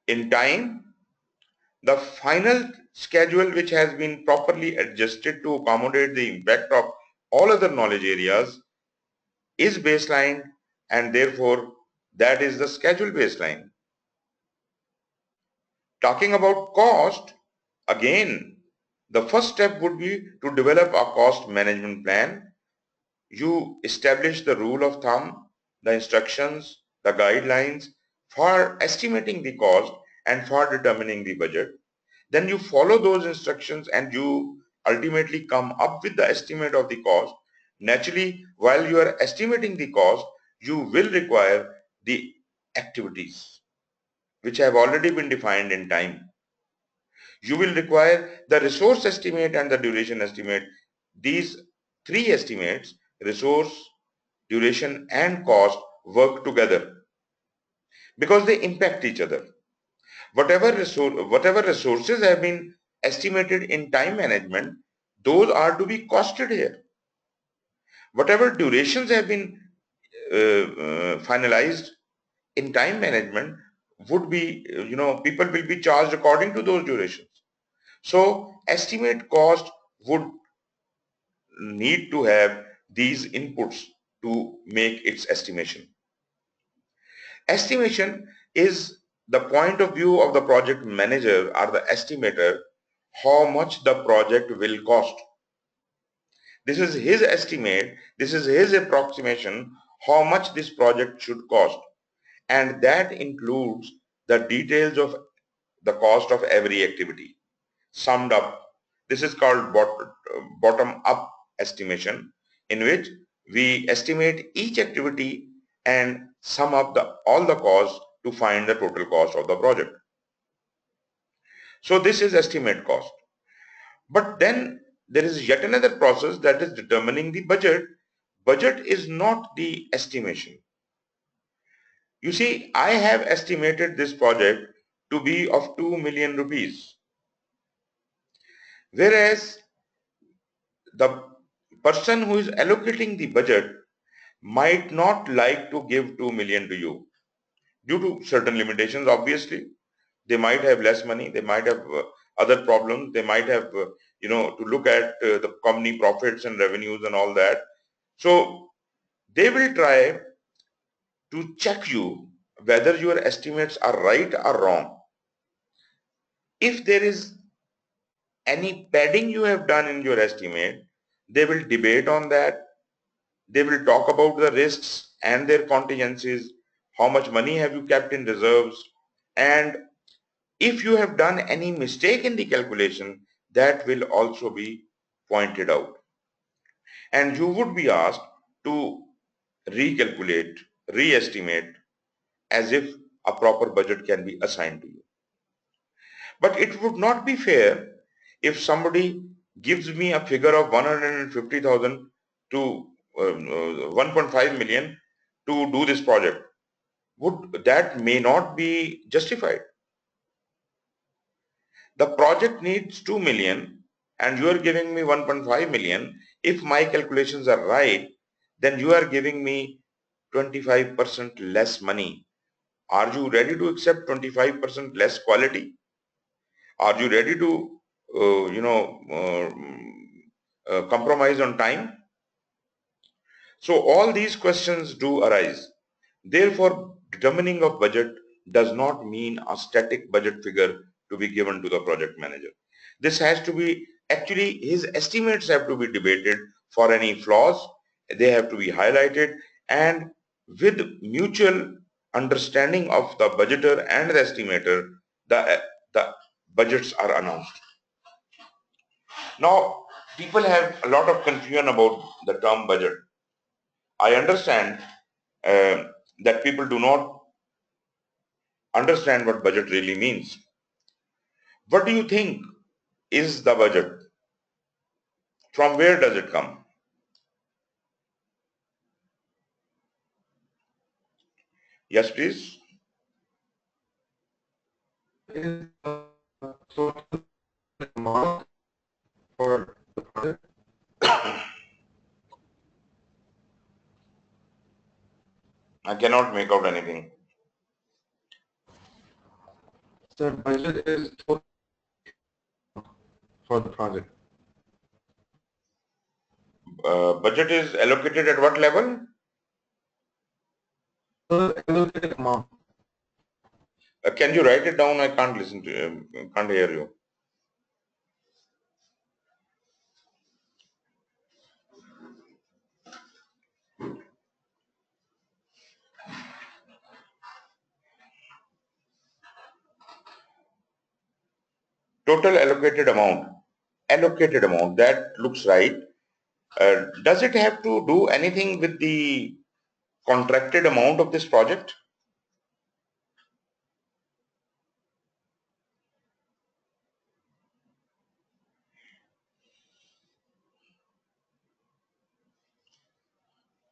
In time, the final schedule which has been properly adjusted to accommodate the impact of all other knowledge areas is baseline, and therefore that is the schedule baseline. Talking about cost, again, the first step would be to develop a cost management plan. You establish the rule of thumb, the instructions, the guidelines for estimating the cost and for determining the budget. Then you follow those instructions and you ultimately come up with the estimate of the cost. Naturally, while you are estimating the cost, you will require the activities which have already been defined in time. You will require the resource estimate and the duration estimate. These three estimates, resource, duration and cost, work together because they impact each other. Whatever resources have been estimated in time management, those are to be costed here. Whatever durations have been finalized in time management would be, people will be charged according to those durations. So estimate cost would need to have these inputs to make its estimation. Estimation is the point of view of the project manager or the estimator, how much the project will cost. This is his estimate, this is his approximation, how much this project should cost. And that includes the details of the cost of every activity summed up. This is called bottom-up estimation, in which we estimate each activity and sum up all the costs to find the total cost of the project. So this is estimate cost. But then there is yet another process, that is determining the budget. Budget is not the estimation. You see, I have estimated this project to be of 2 million rupees. Whereas the person who is allocating the budget might not like to give 2 million to you due to certain limitations. Obviously, they might have less money, they might have other problems, they might have to look at the company profits and revenues and all that. So they will try to check you whether your estimates are right or wrong. If there is any padding you have done in your estimate, they will debate on that. They will talk about the risks and their contingencies, how much money have you kept in reserves, and if you have done any mistake in the calculation, that will also be pointed out. And you would be asked to recalculate, re-estimate as if a proper budget can be assigned to you. But it would not be fair if somebody gives me a figure of 150,000 to 1.5 million to do this project. That may not be justified. The project needs 2 million and you are giving me 1.5 million. If my calculations are right, then you are giving me 25% less money. Are you ready to accept 25% less quality? Are you ready to, compromise on time? So all these questions do arise. Therefore, determining of budget does not mean a static budget figure to be given to the project manager. This has to be, actually his estimates have to be debated for any flaws. They have to be highlighted, and with mutual understanding of the budgeter and the estimator, the budgets are announced. Now, people have a lot of confusion about the term budget. I understand uh, that people do not understand what budget really means. What do you think is the budget? From where does it come? Yes, please. Is the total amount for the project? I cannot make out anything. The budget is total for the project. Budget is allocated at what level? The allocated amount. Can you write it down? I can't listen to you. Can't hear you. Total allocated amount. Allocated amount. That looks right. Does it have to do anything with the contracted amount of this project?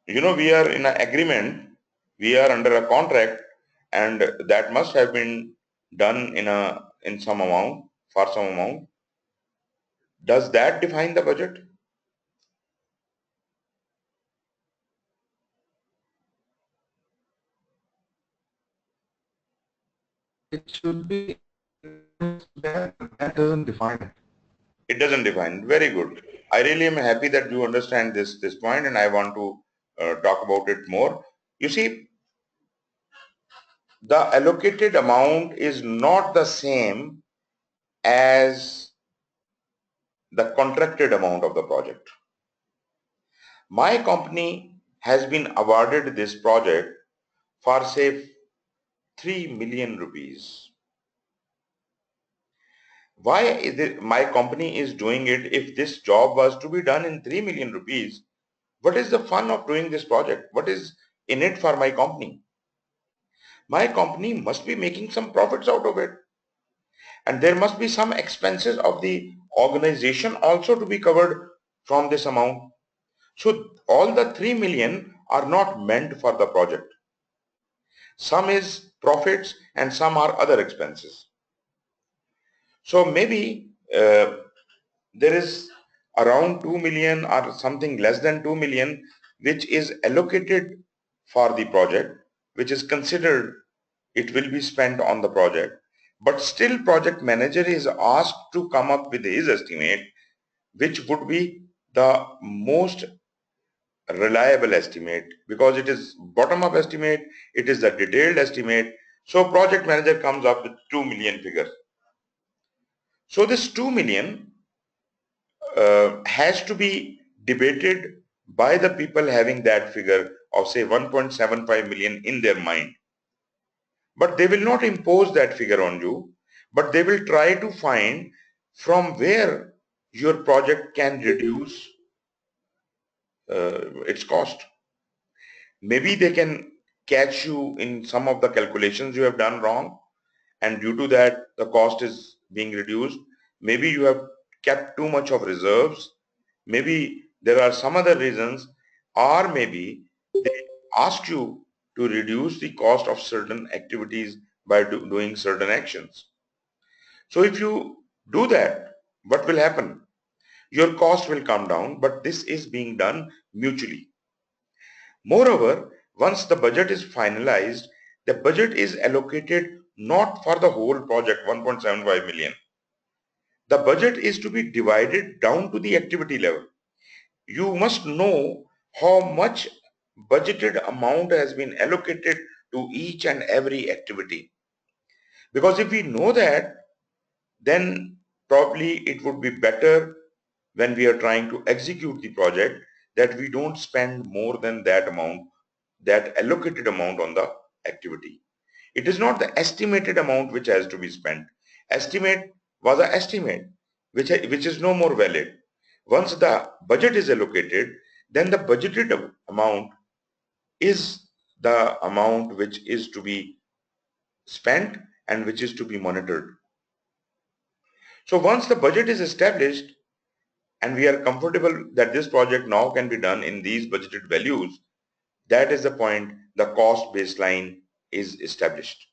We are in an agreement, we are under a contract, and that must have been done in some amount, for some amount. Does that define the budget? It should be that doesn't define it. It doesn't define. Very good. I really am happy that you understand this point, and I want to talk about it more. You see, the allocated amount is not the same as the contracted amount of the project. My company has been awarded this project for say 3 million rupees. Why is it my company is doing it? If this job was to be done in 3 million rupees, what is the fun of doing this project? What is in it for my company? My company must be making some profits out of it. And there must be some expenses of the organization also to be covered from this amount. So all the 3 million are not meant for the project. Some is profits and some are other expenses. So maybe there is around 2 million or something less than 2 million which is allocated for the project, which is considered it will be spent on the project, but still project manager is asked to come up with his estimate, which would be the most reliable estimate because it is bottom up estimate, it is the detailed estimate. So project manager comes up with 2 million figure. So this 2 million has to be debated by the people having that figure of say 1.75 million in their mind. But they will not impose that figure on you, but they will try to find from where your project can reduce its cost. Maybe they can catch you in some of the calculations you have done wrong, and due to that the cost is being reduced. Maybe you have kept too much of reserves. Maybe there are some other reasons, or maybe they ask you to reduce the cost of certain activities by doing certain actions. So if you do that, what will happen? Your cost will come down, but this is being done mutually. Moreover, once the budget is finalized, the budget is allocated not for the whole project 1.75 million. The budget is to be divided down to the activity level. You must know how much budgeted amount has been allocated to each and every activity. Because if we know that, then probably it would be better when we are trying to execute the project that we don't spend more than that amount, that allocated amount on the activity. It is not the estimated amount which has to be spent. Estimate was an estimate which is no more valid. Once the budget is allocated, then the budgeted amount is the amount which is to be spent and which is to be monitored. So once the budget is established and we are comfortable that this project now can be done in these budgeted values, that is the point the cost baseline is established.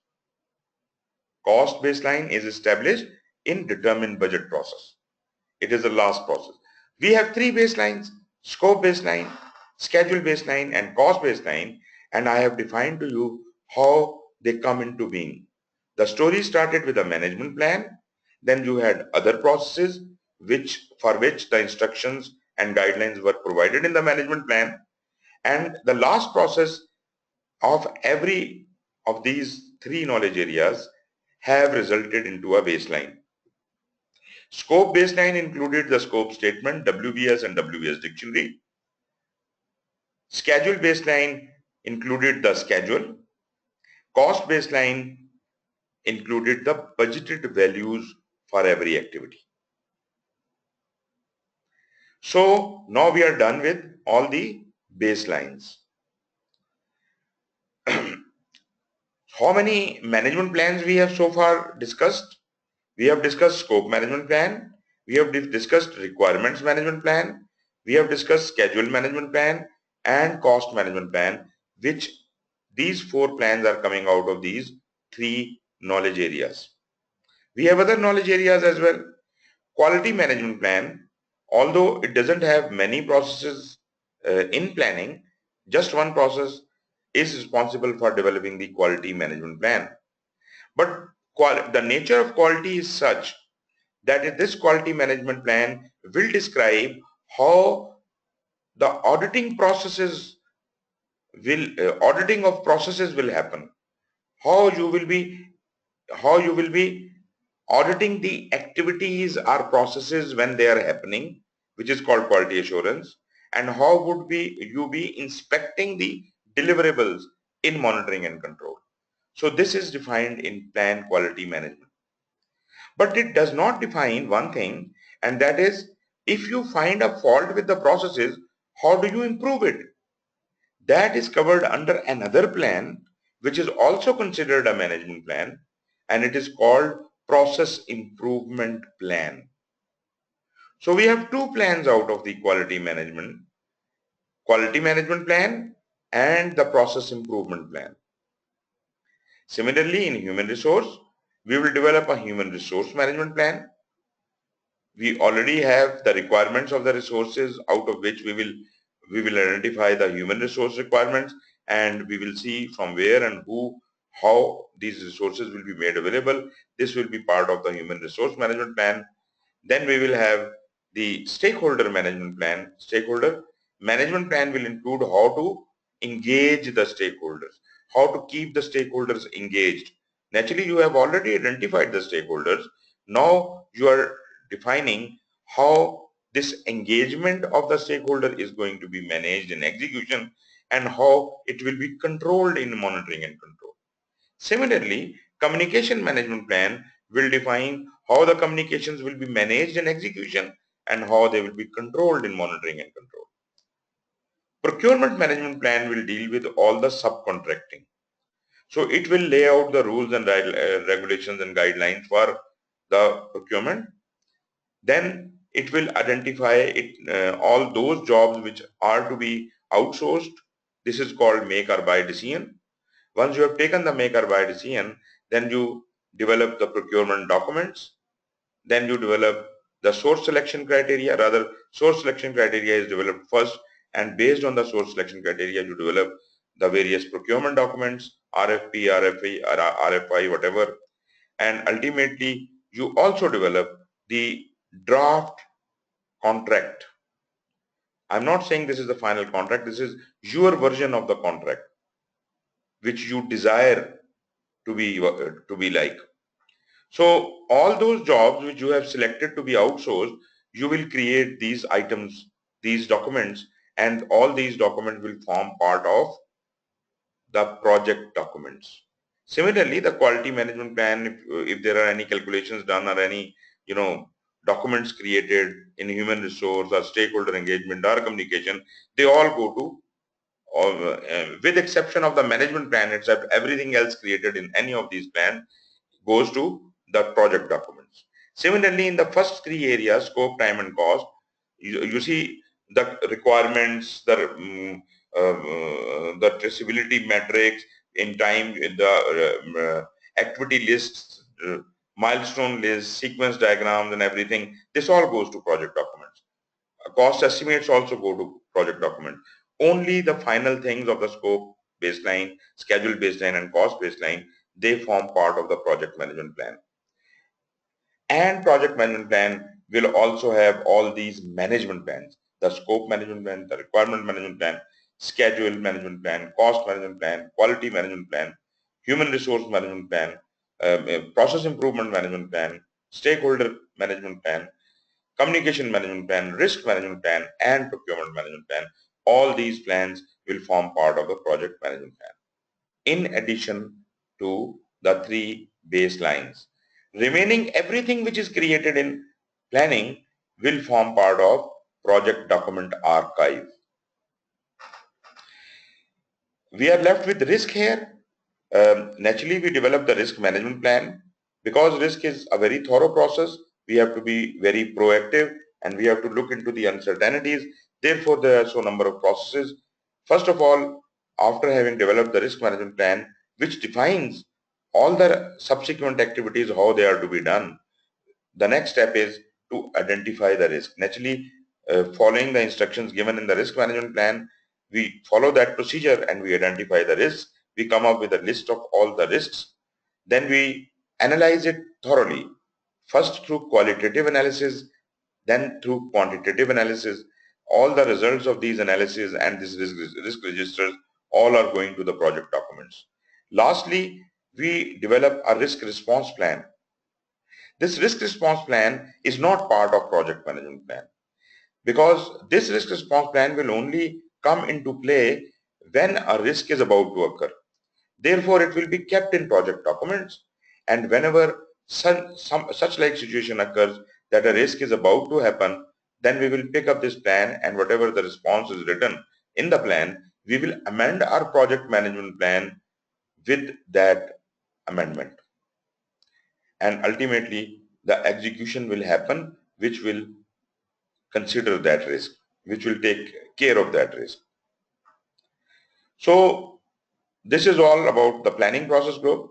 Cost baseline is established in determined budget process. It is the last process. We have three baselines: scope baseline, schedule baseline, and cost baseline, and I have defined to you how they come into being. The story started with a management plan, then you had other processes for which the instructions and guidelines were provided in the management plan, and the last process of every of these three knowledge areas have resulted into a baseline. Scope baseline included the scope statement, WBS and WBS dictionary. Schedule baseline included the schedule. Cost baseline included the budgeted values for every activity. So now we are done with all the baselines. How many management plans we have so far discussed? We have discussed scope management plan. We have discussed requirements management plan. We have discussed schedule management plan and cost management plan, which these four plans are coming out of these three knowledge areas. We have other knowledge areas as well. Quality management plan, although it doesn't have many processes in planning, just one process is responsible for developing the quality management plan. But the nature of quality is such that this quality management plan will describe how the auditing of processes will happen, how you will be auditing the activities or processes when they are happening, which is called quality assurance, and how would you be inspecting the deliverables in monitoring and control. So this is defined in plan quality management. But it does not define one thing, and that is, if you find a fault with the processes, how do you improve it? That is covered under another plan, which is also considered a management plan, and it is called process improvement plan. So we have two plans out of the quality management plan and the process improvement plan. Similarly, in human resource, we will develop a human resource management plan. we already have the requirements of the resources, out of which we will identify the human resource requirements, and we will see from where and who, how these resources will be made available. This will be part of the human resource management plan. Then we will have the stakeholder management plan. Stakeholder management plan will include how to engage the stakeholders, how to keep the stakeholders engaged. Naturally, you have already identified the stakeholders. Now you are defining how this engagement of the stakeholder is going to be managed in execution, and how it will be controlled in monitoring and control. Similarly, communication management plan will define how the communications will be managed in execution and how they will be controlled in monitoring and control. Procurement management plan will deal with all the subcontracting. So it will lay out the rules and regulations and guidelines for the procurement. Then it will identify all those jobs which are to be outsourced. This is called make or buy decision. Once you have taken the make or buy decision, then you develop the procurement documents. Then you develop the source selection criteria. Rather, source selection criteria is developed first, and based on the source selection criteria, you develop the various procurement documents, RFP, RFI, or RFI, whatever. And ultimately, you also develop the draft contract. I'm not saying this is the final contract. This is your version of the contract, which you desire to be like. So all those jobs which you have selected to be outsourced, you will create these items, these documents, and all these documents will form part of the project documents. Similarly, the quality management plan, if there are any calculations done or any, documents created in human resource or stakeholder engagement or communication, they all go to, with exception of the management plan itself, everything else created in any of these plans goes to the project documents. Similarly, in the first three areas, scope, time, and cost, you see the requirements, the traceability metrics in time, the activity lists, milestone lists, sequence diagrams, and everything. This all goes to project documents. Cost estimates also go to project document. Only the final things of the scope baseline, schedule baseline, and cost baseline, they form part of the project management plan. And project management plan will also have all these management plans: the scope management plan, the requirement management plan, schedule management plan, cost management plan, quality management plan, human resource management plan, process improvement management plan, stakeholder management plan, communication management plan, risk management plan, and procurement management plan. All these plans will form part of the project management plan, in addition to the three baselines. Remaining everything which is created in planning will form part of project document archive. We are left with risk here. Naturally, we develop the risk management plan. Because risk is a very thorough process, we have to be very proactive and we have to look into the uncertainties. Therefore, there are so number of processes. First of all, after having developed the risk management plan, which defines all the subsequent activities, how they are to be done, the next step is to identify the risk. Naturally, following the instructions given in the risk management plan, we follow that procedure and we identify the risks. We come up with a list of all the risks. Then we analyze it thoroughly, first through qualitative analysis, then through quantitative analysis. All the results of these analysis and these risk registers all are going to the project documents. Lastly, we develop a risk response plan. This risk response plan is not part of project management plan, because this risk response plan will only come into play when a risk is about to occur. Therefore, it will be kept in project documents, and whenever such like situation occurs that a risk is about to happen, then we will pick up this plan, and whatever the response is written in the plan, we will amend our project management plan with that amendment. And ultimately, the execution will happen, which will consider that risk, which will take care of that risk. So this is all about the planning process group.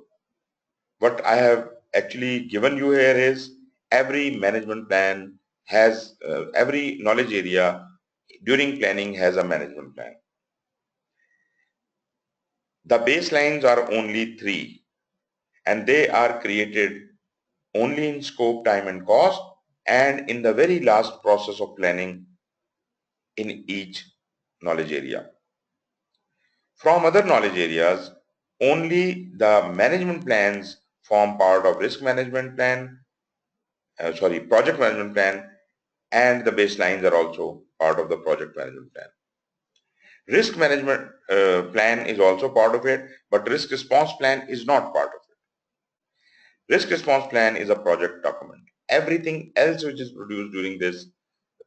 What I have actually given you here is every management plan every knowledge area during planning has a management plan. The baselines are only 3, and they are created only in scope, time and cost, and in the very last process of planning in each knowledge area. From other knowledge areas, only the management plans form part of project management plan, and the baselines are also part of the project management plan. Risk management plan is also part of it, but risk response plan is not part of it. Risk response plan is a project document. Everything else which is produced during this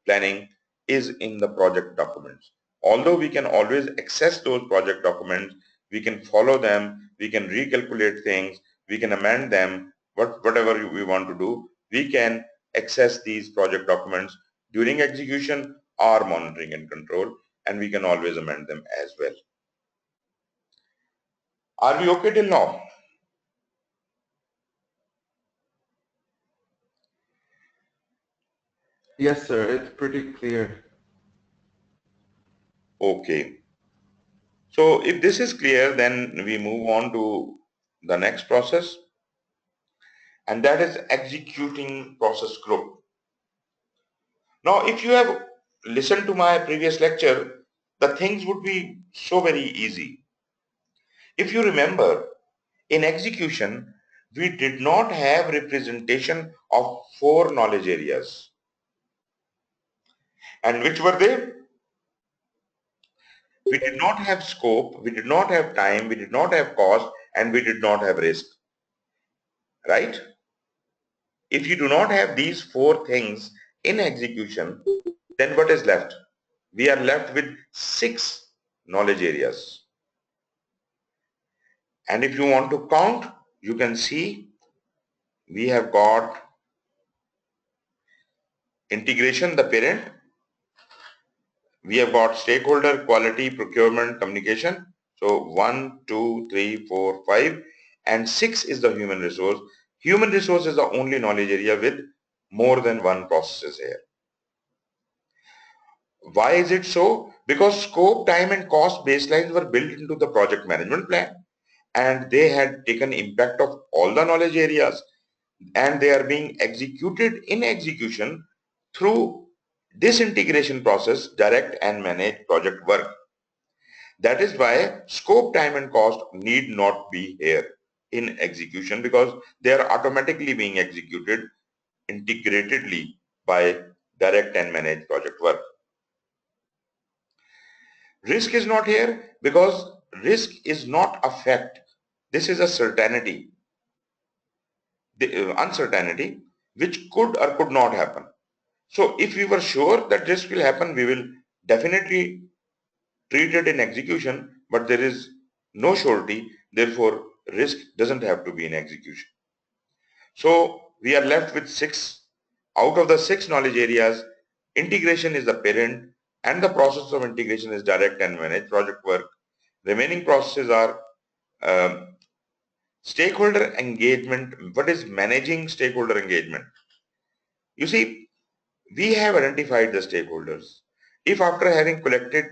planning is in the project documents. Although we can always access those project documents, we can follow them, we can recalculate things, we can amend them, whatever we want to do, we can access these project documents during execution or monitoring and control, and we can always amend them as well. Are we okay till now? Yes, sir. It's pretty clear. Okay. So if this is clear, then we move on to the next process, and that is executing process group. Now, if you have listened to my previous lecture, the things would be so very easy. If you remember, in execution, we did not have representation of 4 knowledge areas. And which were they? We did not have scope, we did not have time, we did not have cost, and we did not have risk. Right? If you do not have these 4 things in execution, then what is left? We are left with 6 knowledge areas. And if you want to count, you can see we have got integration, the parent. We have got stakeholder, quality, procurement, communication. So 1, 2, 3, 4, 5, and 6 is the human resource. Human resource is the only knowledge area with more than one processes here. Why is it so? Because scope, time and cost baselines were built into the project management plan, and they had taken impact of all the knowledge areas, and they are being executed in execution through this integration process, direct and manage project work. That is why scope, time and cost need not be here in execution, because they are automatically being executed integratedly by direct and manage project work. Risk is not here because risk is not a fact. This is a certainty, the uncertainty which could or could not happen. So if we were sure that risk will happen, we will definitely treat it in execution, but there is no surety, therefore risk doesn't have to be in execution. So we are left with 6. Out of the 6 knowledge areas, integration is the parent, and the process of integration is direct and manage project work. Remaining processes are stakeholder engagement. What is managing stakeholder engagement? You see, we have identified the stakeholders. If after having collected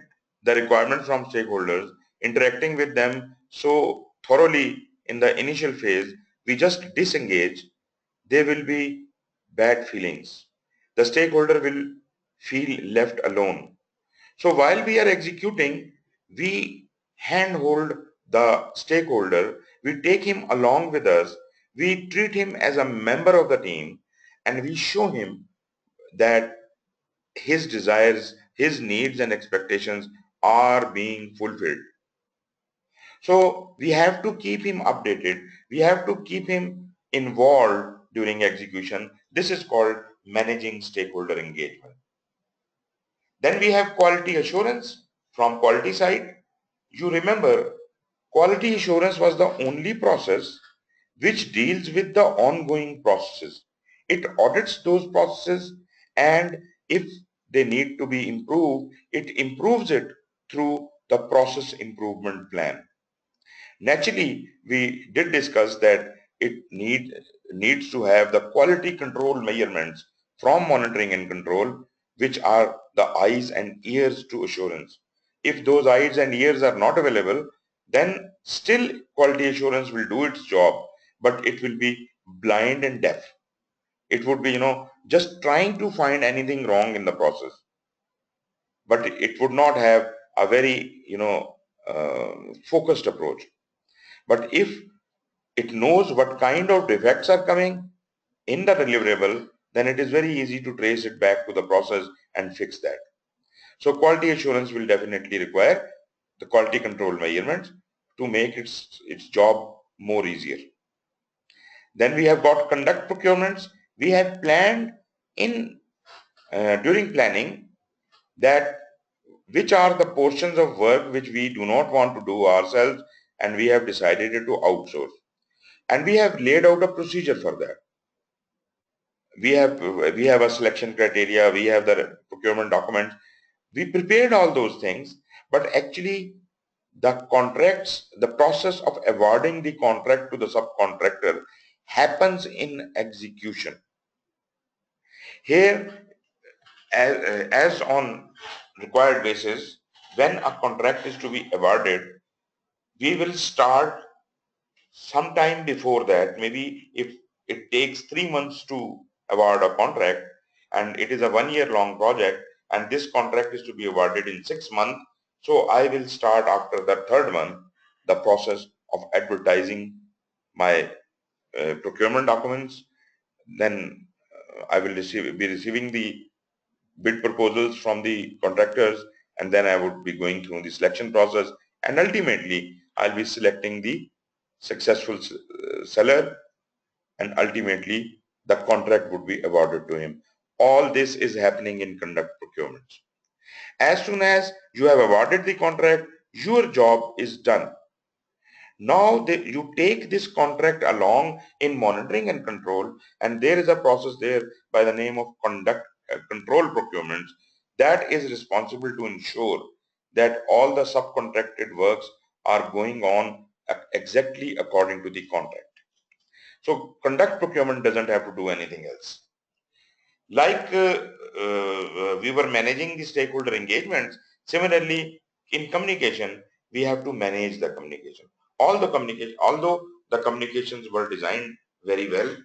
the requirements from stakeholders, interacting with them so thoroughly in the initial phase, we just disengage, there will be bad feelings. The stakeholder will feel left alone. So while we are executing, we handhold the stakeholder, we take him along with us, we treat him as a member of the team, and we show him that his desires, his needs and expectations are being fulfilled. So we have to keep him updated. We have to keep him involved during execution. This is called managing stakeholder engagement. Then we have quality assurance from quality side. You remember, quality assurance was the only process which deals with the ongoing processes. It audits those processes, and if they need to be improved, it improves it through the process improvement plan. Naturally, we did discuss that it needs to have the quality control measurements from monitoring and control, which are the eyes and ears to assurance. If those eyes and ears are not available, then still quality assurance will do its job, but it will be blind and deaf. It would be, just trying to find anything wrong in the process, but it would not have a very, focused approach. But if it knows what kind of defects are coming in the deliverable, then it is very easy to trace it back to the process and fix that. So quality assurance will definitely require the quality control measurements to make its job more easier. Then we have got conduct procurements. We have planned during planning that which are the portions of work which we do not want to do ourselves, and we have decided to outsource. And we have laid out a procedure for that. We have a selection criteria, we have the procurement documents, we prepared all those things, but actually the contracts, the process of awarding the contract to the subcontractor happens in execution. Here, as on required basis, when a contract is to be awarded, we will start sometime before that. Maybe if it takes 3 months to award a contract and it is a 1-year long project and this contract is to be awarded in 6 months, so I will start after the 3rd month the process of advertising my procurement documents. Then I will be receiving the bid proposals from the contractors, and then I would be going through the selection process, and ultimately I'll be selecting the successful seller, and ultimately the contract would be awarded to him. All this is happening in conduct procurements. As soon as you have awarded the contract, your job is done. Now you take this contract along in monitoring and control, and there is a process there by the name of conduct control procurements that is responsible to ensure that all the subcontracted works are going on exactly according to the contract. So conduct procurement doesn't have to do anything else. Like we were managing the stakeholder engagements, similarly in communication, we have to manage the communication. Although the communications were designed very well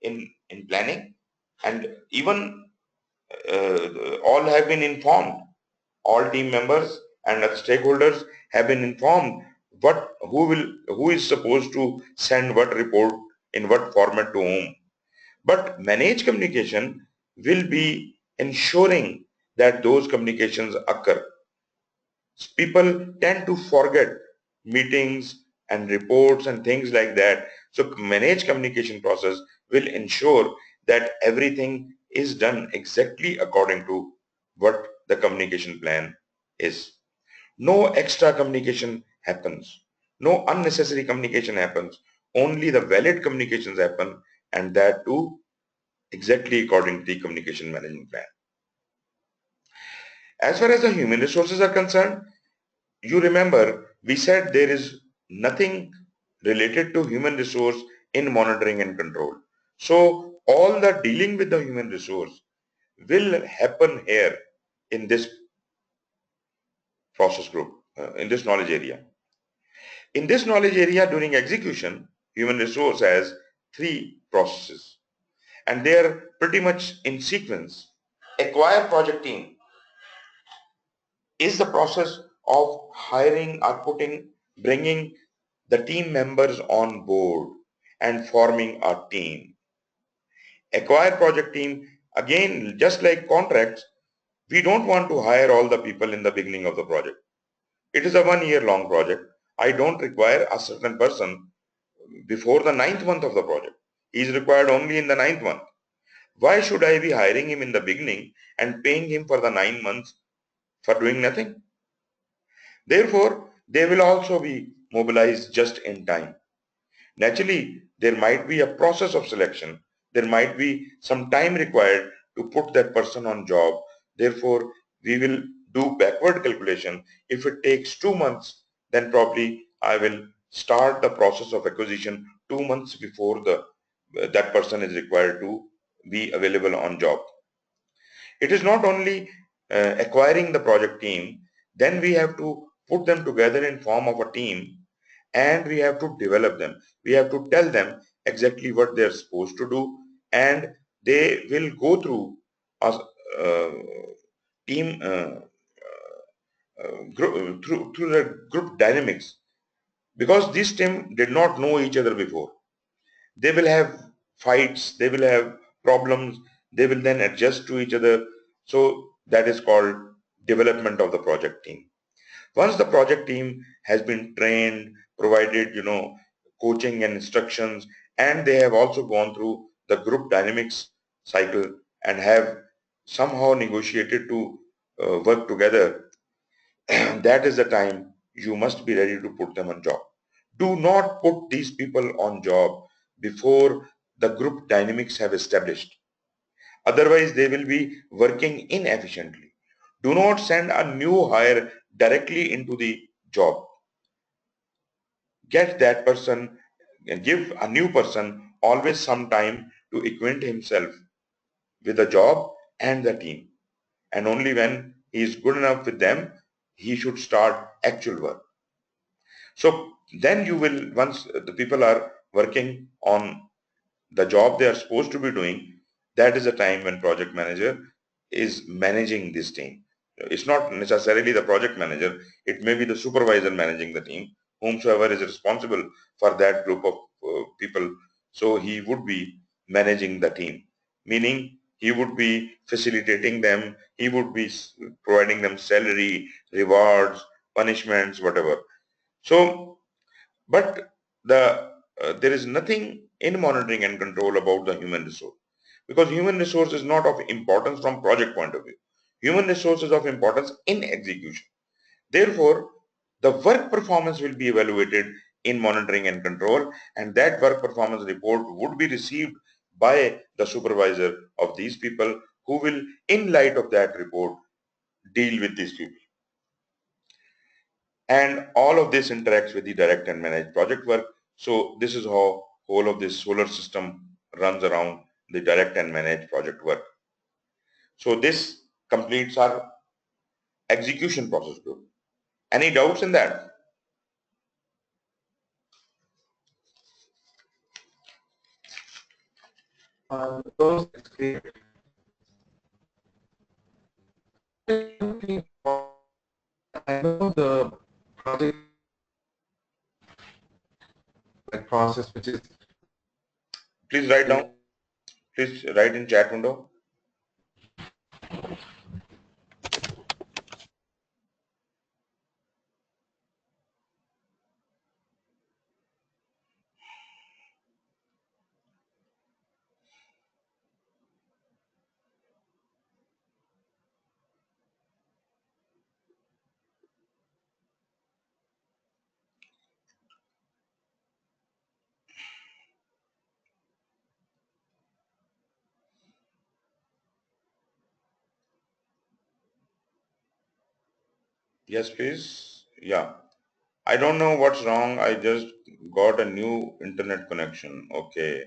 in planning, and even all have been informed, all team members and stakeholders have been informed who is supposed to send what report in what format to whom. But managed communication will be ensuring that those communications occur. People tend to forget meetings and reports and things like that. So managed communication process will ensure that everything is done exactly according to what the communication plan is. No extra communication happens. No unnecessary communication happens. Only the valid communications happen, and that too exactly according to the communication management plan. As far as the human resources are concerned, you remember we said there is nothing related to human resource in monitoring and control. So all the dealing with the human resource will happen here in this process group, in this knowledge area. In this knowledge area during execution, human resource has 3 processes, and they are pretty much in sequence. Acquire project team is the process of hiring or bringing the team members on board and forming a team. Acquire project team, again, just like contracts, we don't want to hire all the people in the beginning of the project. It is a 1-year long project. I don't require a certain person before the 9th month of the project. He is required only in the 9th month. Why should I be hiring him in the beginning and paying him for the 9 months for doing nothing? Therefore, they will also be mobilized just in time. Naturally, there might be a process of selection. There might be some time required to put that person on job. Therefore, we will do backward calculation. If it takes 2 months, then probably I will start the process of acquisition 2 months before that person is required to be available on job. It is not only acquiring the project team, then we have to put them together in form of a team and we have to develop them. We have to tell them exactly what they are supposed to do, and they will go through a team through the group dynamics, because this team did not know each other before. They will have fights, they will have problems, they will then adjust to each other. So that is called development of the project team. Once the project team has been trained, provided, coaching and instructions, and they have also gone through the group dynamics cycle and have somehow negotiated to work together, that is the time you must be ready to put them on job. Do not put these people on job before the group dynamics have established. Otherwise, they will be working inefficiently. Do not send a new hire directly into the job. Get that person, give a new person always some time to acquaint himself with the job and the team. And only when he is good enough with them, he should start actual work. So then you will, once the people are working on the job they are supposed to be doing, that is the time when project manager is managing this team. It's not necessarily the project manager, it may be the supervisor managing the team, whomsoever is responsible for that group of people. So he would be managing the team, meaning he would be facilitating them, he would be providing them salary, rewards, punishments, whatever. So but there is nothing in monitoring and control about the human resource, because human resource is not of importance from project point of view. Human resource is of importance in execution. Therefore, the work performance will be evaluated in monitoring and control, and that work performance report would be received by the supervisor of these people, who will, in light of that report, deal with these people. And all of this interacts with the direct and managed project work. So this is how whole of this solar system runs around the direct and managed project work. So this completes our execution process group. Any doubts in that? Those is clear. I know the project process, which is Please write down. Please write in chat window. Yes, please. Yeah. I don't know what's wrong. I just got a new internet connection. Okay.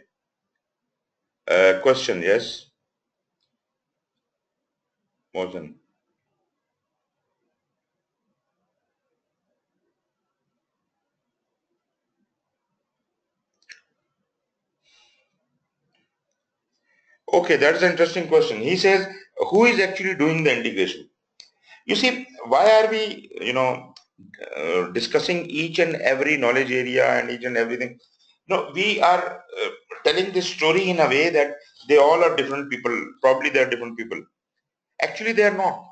Question, yes? Mosen. Okay, that's an interesting question. He says, who is actually doing the integration? You see, why are we, discussing each and every knowledge area and each and everything? No, we are telling this story in a way that they all are different people. Probably they are different people. Actually, they are not.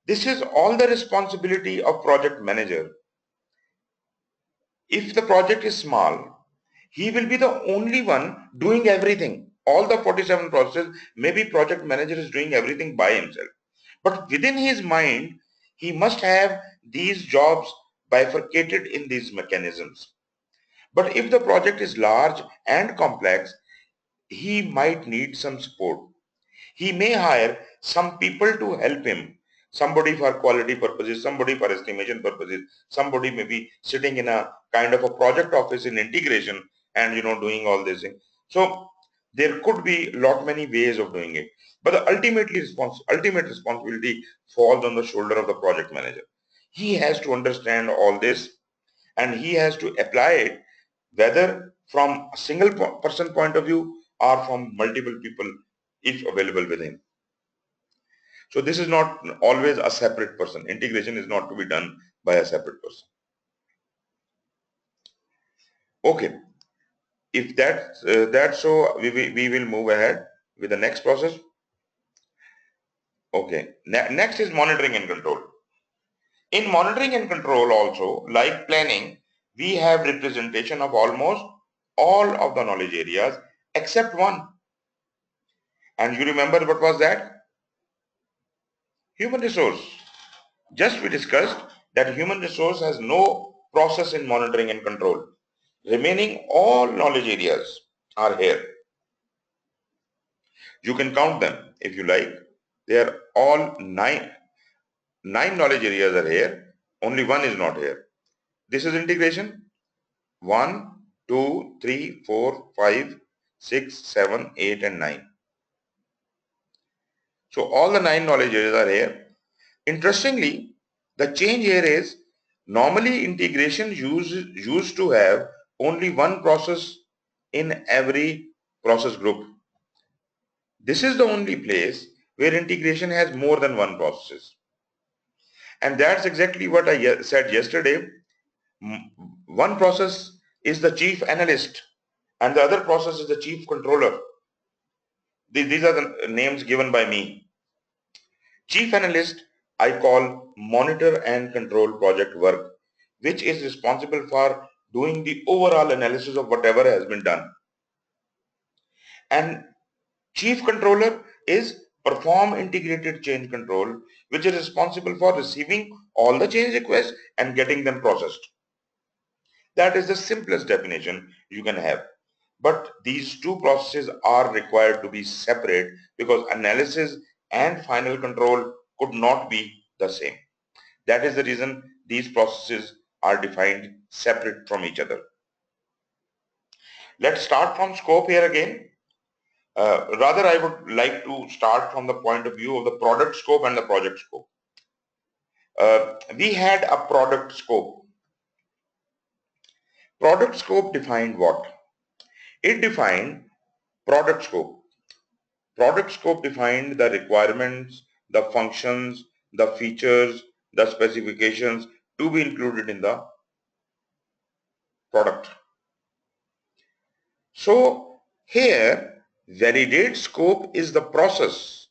This is all the responsibility of project manager. If the project is small, he will be the only one doing everything. All the 47 processes, maybe project manager is doing everything by himself. But within his mind, he must have these jobs bifurcated in these mechanisms. But if the project is large and complex, he might need some support. He may hire some people to help him. Somebody for quality purposes, somebody for estimation purposes, somebody may be sitting in a kind of a project office in integration and doing all this thing. So There could be lot many ways of doing it, but the ultimate responsibility falls on the shoulder of the project manager. He has to understand all this and he has to apply it, whether from a single person point of view or from multiple people if available with him. So this is not always a separate person. Integration is not to be done by a separate person. Okay, if that's so, we will move ahead with the next process. Okay, next is monitoring and control. In monitoring and control also, like planning, we have representation of almost all of the knowledge areas except one. And you remember what was that? Human resource. Just we discussed that human resource has no process in monitoring and control. Remaining all knowledge areas are here. You can count them if you like. They are all nine knowledge areas are here. Only one is not here. This is integration. 1, 2, 3, 4, 5, 6, 7, 8 and 9. So all the 9 knowledge areas are here. Interestingly, the change here is normally integration used to have only one process in every process group. This is the only place where integration has more than one process. And that's exactly what I said yesterday. One process is the chief analyst and the other process is the chief controller. These are the names given by me. Chief analyst I call monitor and control project work, which is responsible for doing the overall analysis of whatever has been done. And chief controller is perform integrated change control, which is responsible for receiving all the change requests and getting them processed. That is the simplest definition you can have. But these two processes are required to be separate because analysis and final control could not be the same. That is the reason these processes are defined separate from each other. Let's start from scope here again. Rather, I would like to start from the point of view of the product scope and the project scope. We had a product scope. Product scope defined what? It defined product scope. Product scope defined the requirements, the functions, the features, the specifications to be included in the product. So here, validate scope is the process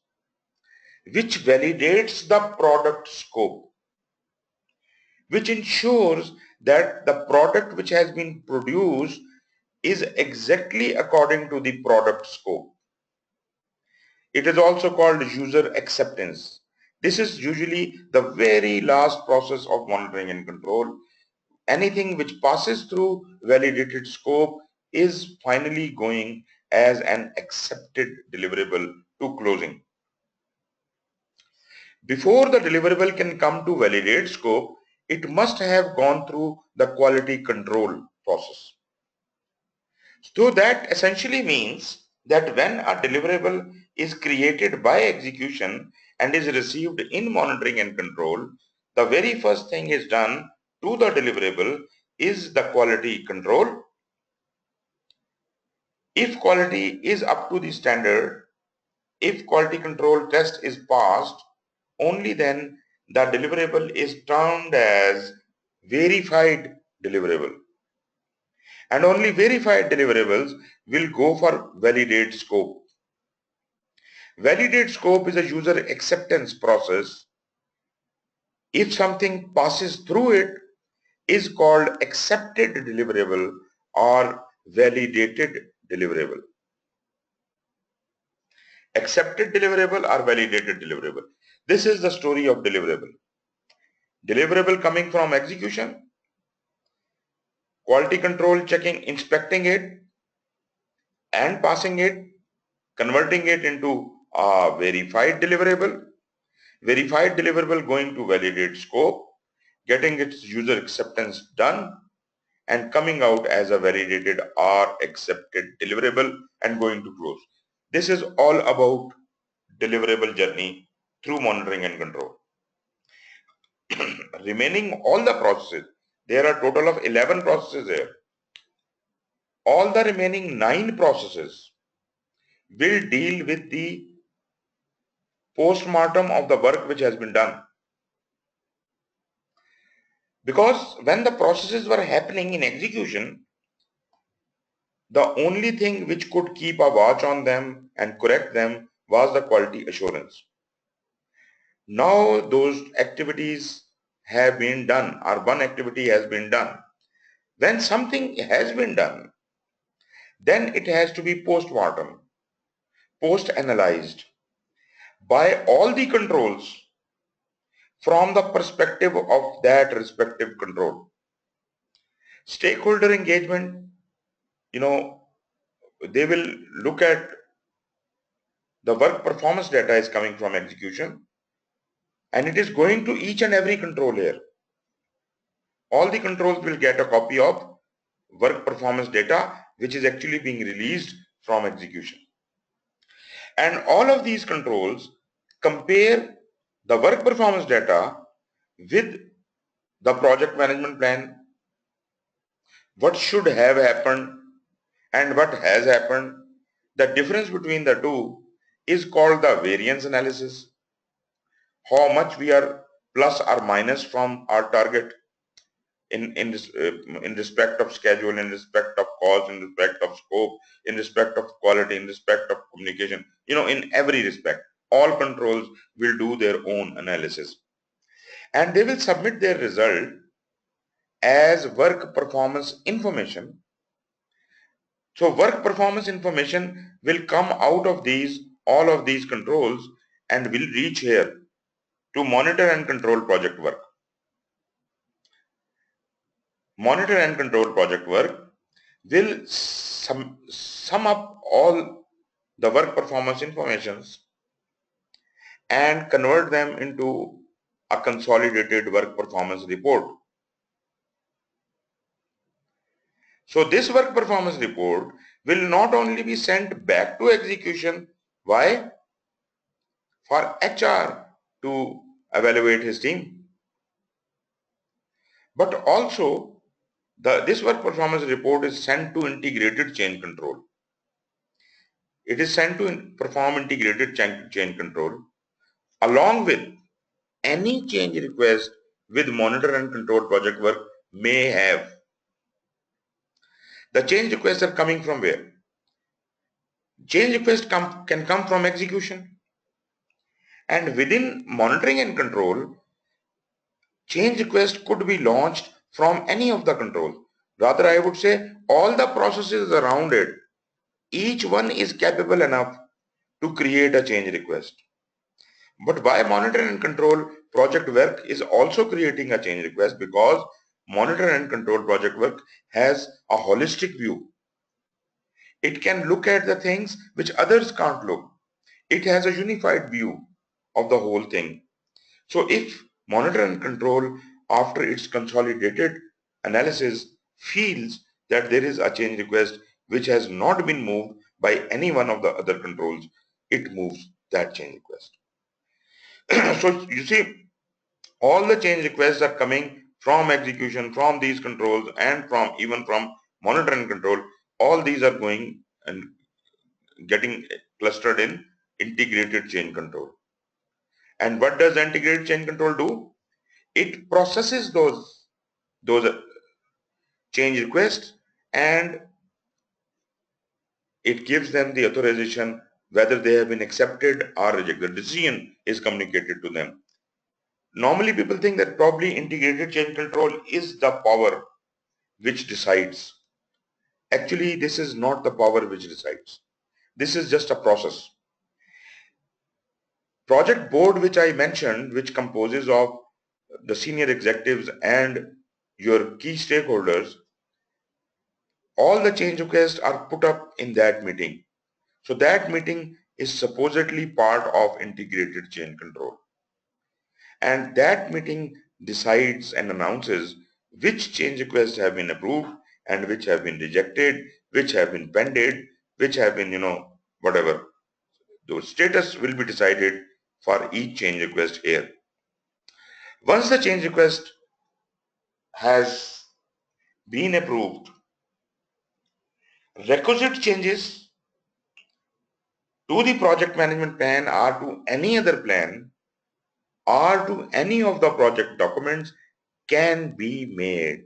which validates the product scope, which ensures that the product which has been produced is exactly according to the product scope. It is also called user acceptance. This is usually the very last process of monitoring and control. Anything which passes through validated scope is finally going as an accepted deliverable to closing. Before the deliverable can come to validate scope, it must have gone through the quality control process. So that essentially means that when a deliverable is created by execution and is received in monitoring and control, the very first thing is done to the deliverable is the quality control. If quality is up to the standard, if quality control test is passed, only then the deliverable is termed as verified deliverable. And only verified deliverables will go for validate scope. Validate scope is a user acceptance process. If something passes through it, is called accepted deliverable or validated deliverable. Accepted deliverable or validated deliverable. This is the story of deliverable. Deliverable coming from execution, quality control checking, inspecting it and passing it, converting it into a verified deliverable going to validate scope, getting its user acceptance done, and coming out as a validated or accepted deliverable and going to close. This is all about deliverable journey through monitoring and control. Remaining all the processes, there are total of 11 processes here. All the remaining 9 processes will deal with the post-mortem of the work which has been done. Because when the processes were happening in execution, the only thing which could keep a watch on them and correct them was the quality assurance. Now those activities have been done, or one activity has been done. When something has been done, then it has to be post-mortem, post-analyzed by all the controls from the perspective of that respective control. Stakeholder engagement, they will look at the work performance data is coming from execution, and it is going to each and every control here. All the controls will get a copy of work performance data which is actually being released from execution. And all of these controls compare the work performance data with the project management plan, what should have happened and what has happened. The difference between the two is called the variance analysis. How much we are plus or minus from our target in respect of schedule, in respect of cost, in respect of scope, in respect of quality, in respect of communication, in every respect. All controls will do their own analysis and they will submit their result as work performance information. So work performance information will come out of all of these controls and will reach here to monitor and control project work. Monitor and control project work will sum up all the work performance informations and convert them into a consolidated work performance report. So this work performance report will not only be sent back to execution. Why? For HR to evaluate his team. But also this work performance report is sent to integrated change control. It is sent to perform integrated change control along with any change request with monitor and control project work may have. The change requests are coming from where? Change requests can come from execution. And within monitoring and control, change request could be launched from any of the controls. Rather, I would say all the processes around it, each one is capable enough to create a change request. But why monitor and control project work is also creating a change request? Because monitor and control project work has a holistic view. It can look at the things which others can't look. It has a unified view of the whole thing. So if monitor and control after its consolidated analysis feels that there is a change request which has not been moved by any one of the other controls, it moves that change request. So you see, all the change requests are coming from execution, from these controls, and even from monitor and control. All these are going and getting clustered in integrated change control. And what does integrated change control do? It processes those change requests and it gives them the authorization whether they have been accepted or rejected. The decision is communicated to them. Normally people think that probably integrated change control is the power which decides. Actually, this is not the power which decides. This is just a process. Project board which I mentioned, which composes of the senior executives and your key stakeholders, all the change requests are put up in that meeting. So that meeting is supposedly part of integrated change control. And that meeting decides and announces which change requests have been approved and which have been rejected, which have been pended, which have been, whatever. The status will be decided for each change request here. Once the change request has been approved, requisite changes to the project management plan or to any other plan or to any of the project documents can be made,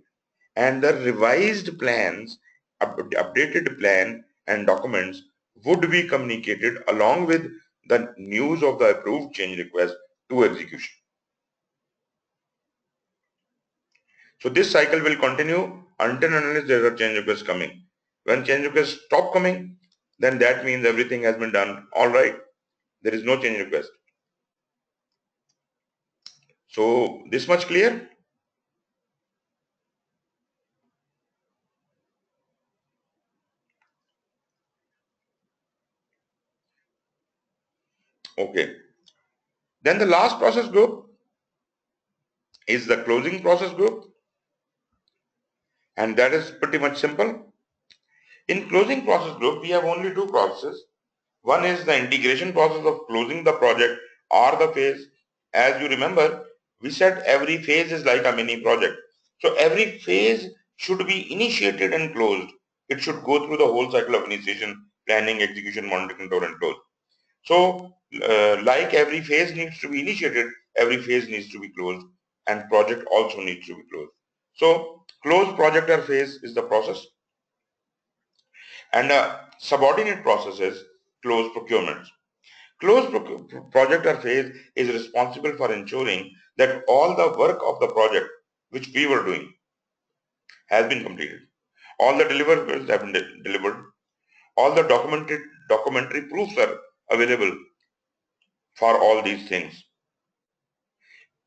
and the revised plans, updated plan and documents would be communicated along with the news of the approved change request to execution. So this cycle will continue until and unless there are change requests coming. When change requests stop coming, then that means everything has been done all right. There is no change request. So this much clear? Okay. Then the last process group is the closing process group, and that is pretty much simple. In closing process group, we have only two processes. One is the integration process of closing the project or the phase. As you remember, we said every phase is like a mini project. So every phase should be initiated and closed. It should go through the whole cycle of initiation, planning, execution, monitoring, control, and close. So like every phase needs to be initiated, every phase needs to be closed, and project also needs to be closed. So close project or phase is the process. And a subordinate process is close procurements. Close project or phase is responsible for ensuring that all the work of the project which we were doing has been completed. All the deliverables have been delivered. All the documentary proofs are available for all these things.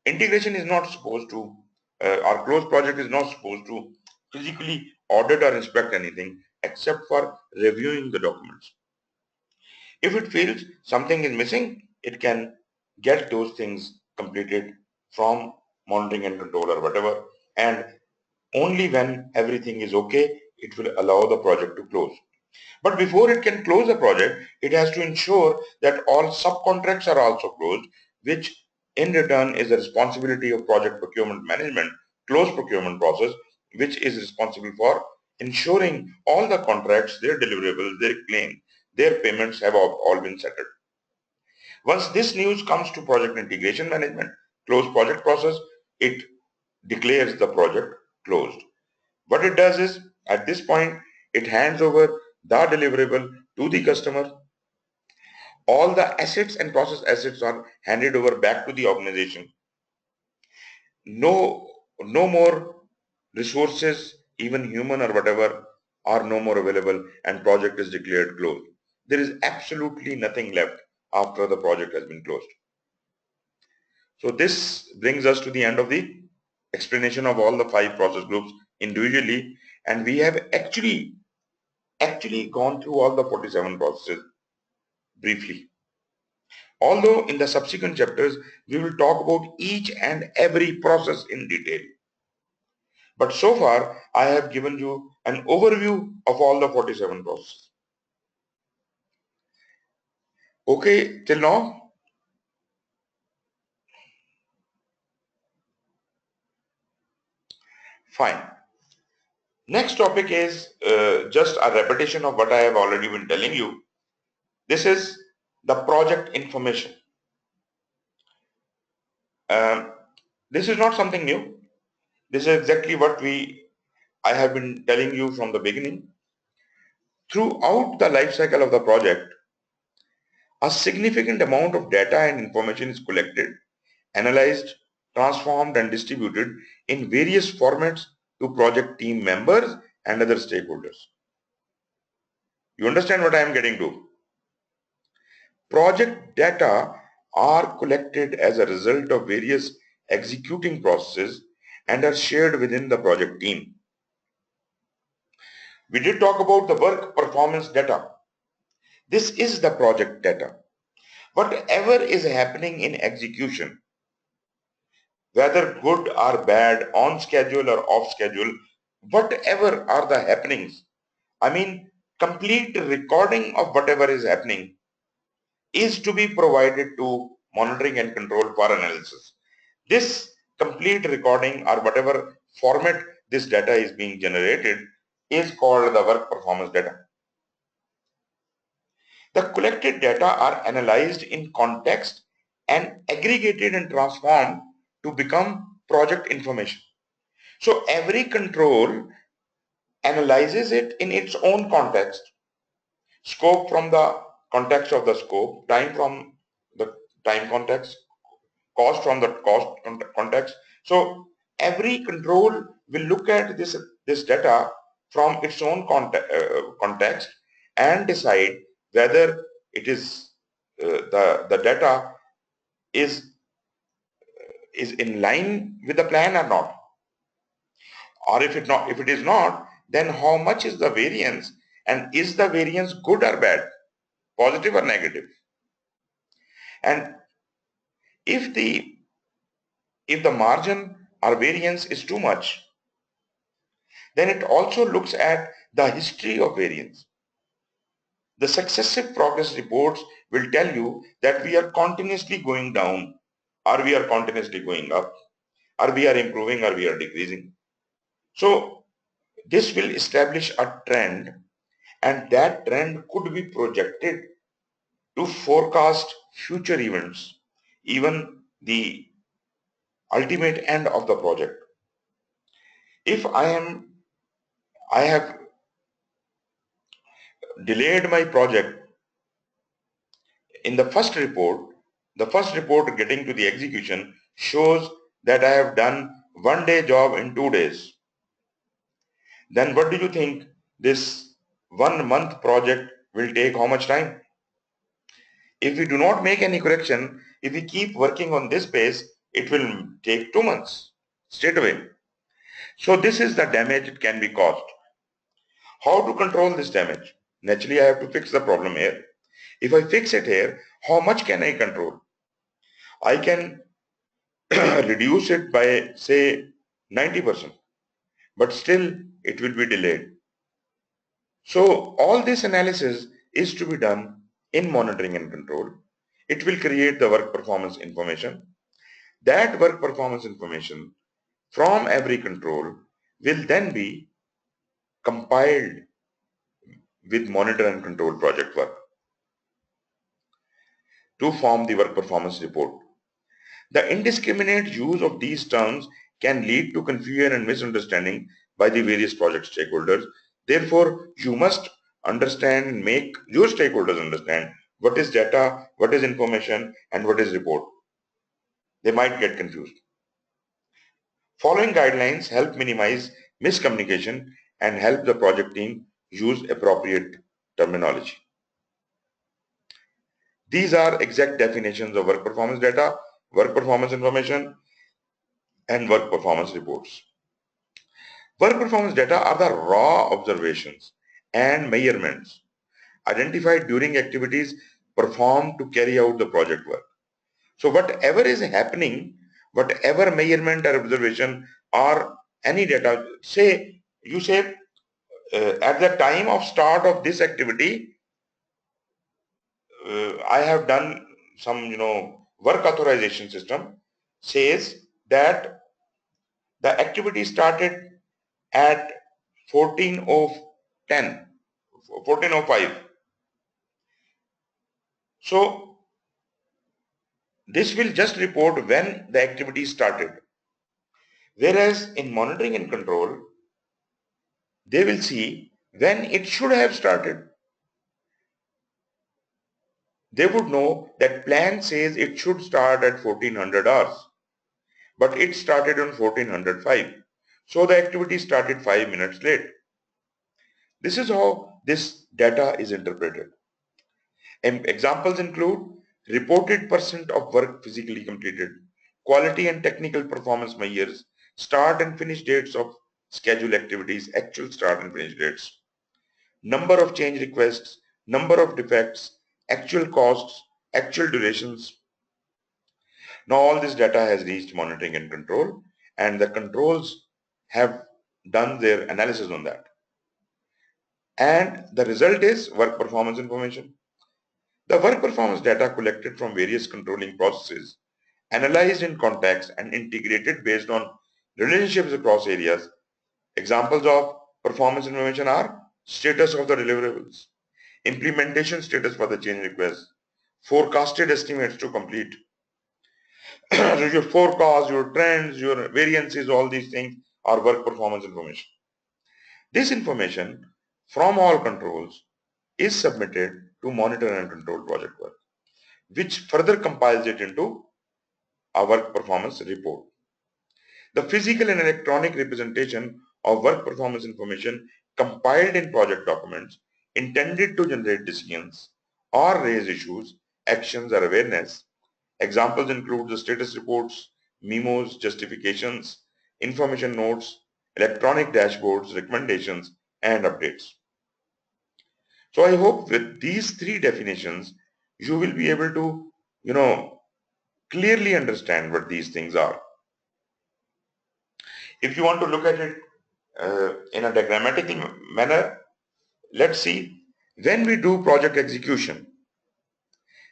Integration is not supposed to, our close project is not supposed to physically audit or inspect anything except for reviewing the documents. If it feels something is missing, it can get those things completed from monitoring and control or whatever, and only when everything is okay, it will allow the project to close. But before it can close the project, it has to ensure that all subcontracts are also closed, which in return is the responsibility of project procurement management, close procurement process, which is responsible for ensuring all the contracts, their deliverables, their claims, their payments have all been settled. Once this news comes to project integration management, close project process, it declares the project closed. What it does is, at this point, it hands over the deliverable to the customer. All the assets and process assets are handed over back to the organization. No more resources, even human or whatever, are no more available, and project is declared closed. There is absolutely nothing left after the project has been closed. So this brings us to the end of the explanation of all the 5 process groups individually, and we have actually gone through all the 47 processes briefly. Although in the subsequent chapters, we will talk about each and every process in detail. But so far, I have given you an overview of all the 47 processes. Okay, till now? Fine. Next topic is just a repetition of what I have already been telling you. This is the project information. This is not something new. This is exactly what I have been telling you from the beginning. Throughout the life cycle of the project, a significant amount of data and information is collected, analyzed, transformed, and distributed in various formats to project team members and other stakeholders. You understand what I am getting to? Project data are collected as a result of various executing processes and are shared within the project team. We did talk about the work performance data. This is the project data. Whatever is happening in execution, whether good or bad, on schedule or off schedule, whatever are the happenings. I mean, complete recording of whatever is happening is to be provided to monitoring and control for analysis. This complete recording or whatever format this data is being generated is called the work performance data. The collected data are analyzed in context and aggregated and transformed to become project information. So every control analyzes it in its own context, scope from the context of the scope, time from the time context, cost from the cost context. So every control will look at this data from its own context and decide whether it is the data is in line with the plan or not, or if it is not, then how much is the variance, and is the variance good or bad, positive or negative. And if the margin or variance is too much, then it also looks at the history of variance. The successive progress reports will tell you that we are continuously going down, or we are continuously going up, or we are improving, or we are decreasing. So this will establish a trend, and that trend could be projected to forecast future events, even the ultimate end of the project. If I have delayed my project, in the first report getting to the execution shows that I have done 1 day job in 2 days. Then what do you think this 1 month project will take how much time? If we do not make any correction, if we keep working on this pace, it will take 2 months straight away. So this is the damage it can be caused. How to control this damage? Naturally, I have to fix the problem here. If I fix it here, how much can I control? I can reduce it by say 90%, but still it will be delayed. So all this analysis is to be done in monitoring and control. It will create the work performance information. That work performance information from every control will then be compiled with monitor and control project work to form the work performance report. The indiscriminate use of these terms can lead to confusion and misunderstanding by the various project stakeholders. Therefore, you must understand and make your stakeholders understand what is data, what is information, and what is report. They might get confused. Following guidelines help minimize miscommunication and help the project team use appropriate terminology. These are exact definitions of work performance data, work performance information, and work performance reports. Work performance data are the raw observations and measurements identified during activities performed to carry out the project work. So whatever is happening, whatever measurement or observation or any data, you say at the time of start of this activity, I have done some, work authorization system says that the activity started at 14:10, 14:05. So this will just report when the activity started. Whereas in monitoring and control, they will see when it should have started. They would know that plan says it should start at 1400 hours, but it started on 1405. So the activity started 5 minutes late. This is how this data is interpreted. Examples include reported percent of work physically completed, quality and technical performance measures, start and finish dates of scheduled activities, actual start and finish dates, number of change requests, number of defects, actual costs, actual durations, Now all this data has reached monitoring and control, and the controls have done their analysis on that. And the result is work performance information. The work performance data collected from various controlling processes, analyzed in context and integrated based on relationships across areas. Examples of performance information are status of the deliverables, implementation status for the change request, forecasted estimates to complete. So your forecast, your trends, your variances, all these things are work performance information. This information from all controls is submitted to monitor and control project work, which further compiles it into a work performance report. The physical and electronic representation of work performance information compiled in project documents intended to generate decisions or raise issues, actions or awareness. Examples include the status reports, memos, justifications, information notes, electronic dashboards, recommendations, and updates. So I hope with these three definitions, you will be able to, clearly understand what these things are. If you want to look at it in a diagrammatic manner, let's see. When we do project execution,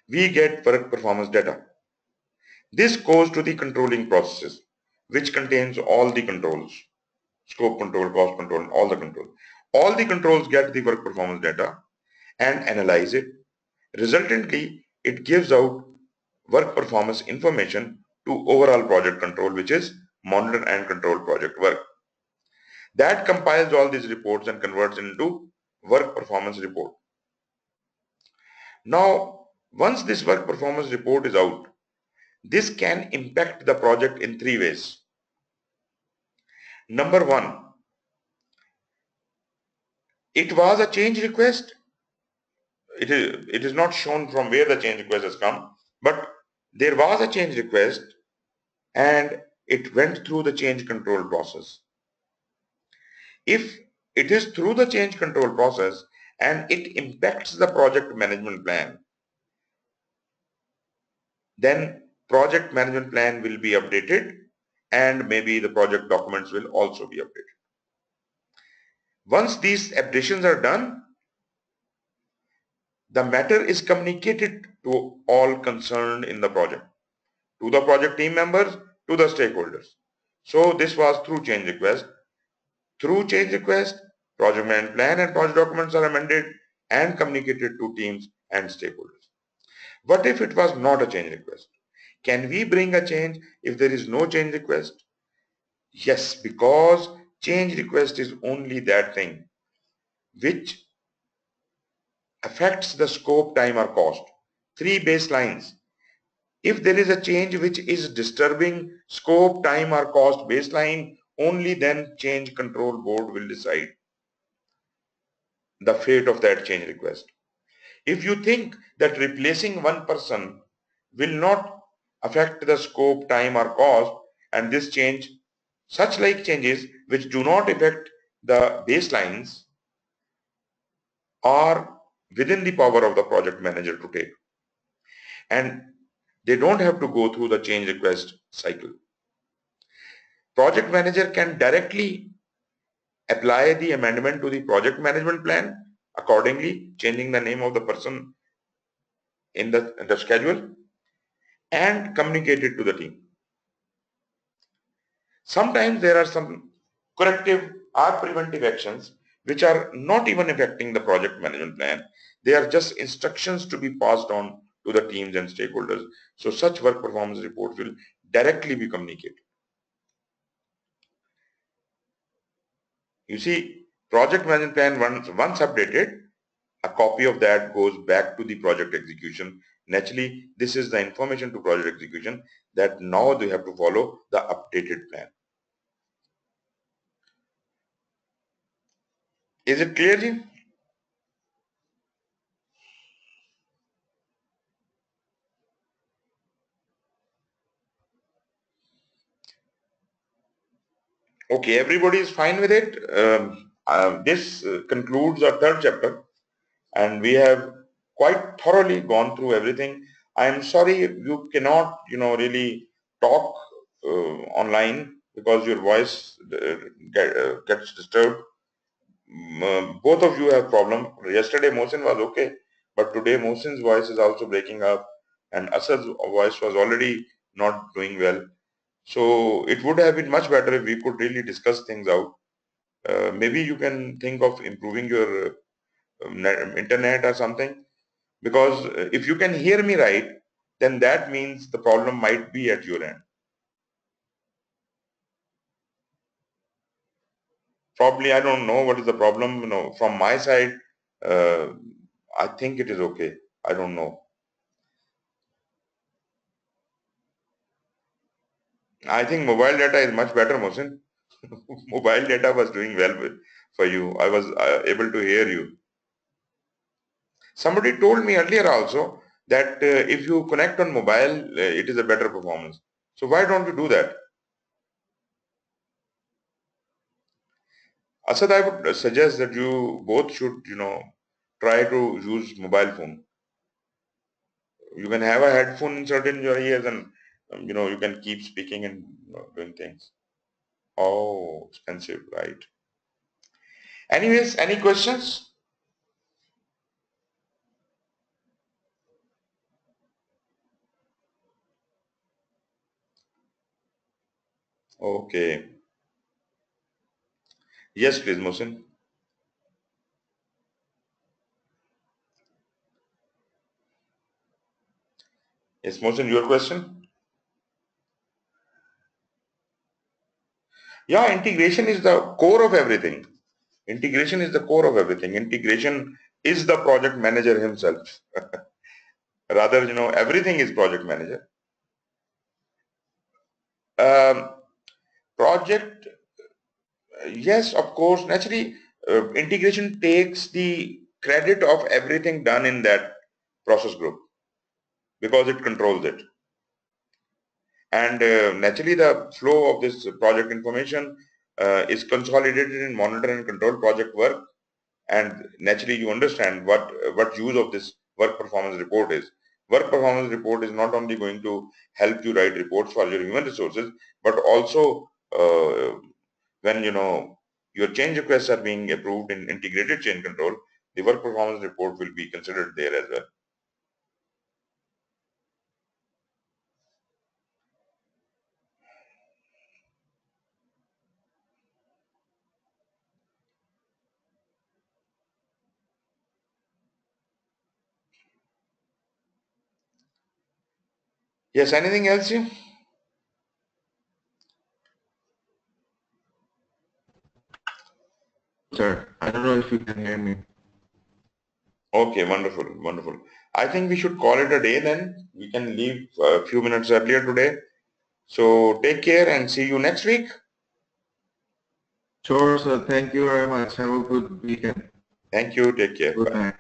we get work performance data. This goes to the controlling processes, which contains all the controls, scope control, cost control, all the controls. All the controls get the work performance data and analyze it. Resultantly, it gives out work performance information to overall project control, which is monitor and control project work. That compiles all these reports and converts into work performance report. Now, once this work performance report is out, this can impact the project in three ways. Number one, it was a change request. It is not shown from where the change request has come, but there was a change request and it went through the change control process. If it is through the change control process and it impacts the project management plan, then project management plan will be updated and maybe the project documents will also be updated. Once these updations are done, the matter is communicated to all concerned in the project, to the project team members, to the stakeholders. So this was through change request. Through change request, project management plan and project documents are amended and communicated to teams and stakeholders. What if it was not a change request? Can we bring a change if there is no change request? Yes, because change request is only that thing which affects the scope, time or cost. Three baselines. If there is a change which is disturbing scope, time or cost baseline, only then change control board will decide the fate of that change request. If you think that replacing one person will not affect the scope, time or cost, and this change, such like changes which do not affect the baselines are within the power of the project manager to take. And they don't have to go through the change request cycle. Project manager can directly apply the amendment to the project management plan, accordingly changing the name of the person in the schedule and communicate it to the team. Sometimes there are some corrective or preventive actions which are not even affecting the project management plan. They are just instructions to be passed on to the teams and stakeholders. So such work performance report will directly be communicated. You see, project management plan once updated, a copy of that goes back to the project execution. Naturally, this is the information to project execution that now they have to follow the updated plan. Is it clear, Ji? Okay, everybody is fine with it. This concludes our third chapter, and we have quite thoroughly gone through everything. I'm sorry you cannot, really talk online because your voice gets disturbed. Both of you have problem. Yesterday Mohsin was okay, but today Mohsin's voice is also breaking up, and Asad's voice was already not doing well. So it would have been much better if we could really discuss things out. Maybe you can think of improving your internet or something, because if you can hear me right, then that means the problem might be at your end. Probably, I don't know what is the problem. From my side, uh, I think it is okay. I don't know. I think mobile data is much better, Mohsin. Mobile data was doing well for you. I was able to hear you. Somebody told me earlier also that if you connect on mobile, it is a better performance. So why don't you do that? Asad, I would suggest that you both should, try to use mobile phone. You can have a headphone inserted in your ears, and, you can keep speaking and doing things. Oh, expensive, right? Anyways, any questions? Okay. Yes, please, Mohsin. Yes, Mohsin, your question? Yeah, integration is the core of everything. Integration is the core of everything. Integration is the project manager himself. Rather, everything is project manager. Um, project, yes, of course. Naturally, integration takes the credit of everything done in that process group because it controls it. And naturally, the flow of this project information is consolidated in monitor and control project work. And naturally, you understand what use of this work performance report is. Work performance report is not only going to help you write reports for your human resources, but also when your change requests are being approved in integrated change control, the work performance report will be considered there as well. Yes, anything else you? Sir, I don't know if you can hear me. Okay, wonderful, wonderful. I think we should call it a day then. We can leave a few minutes earlier today. So take care and see you next week. Sure, sir. Thank you very much. Have a good weekend. Thank you. Take care. Good Bye. night.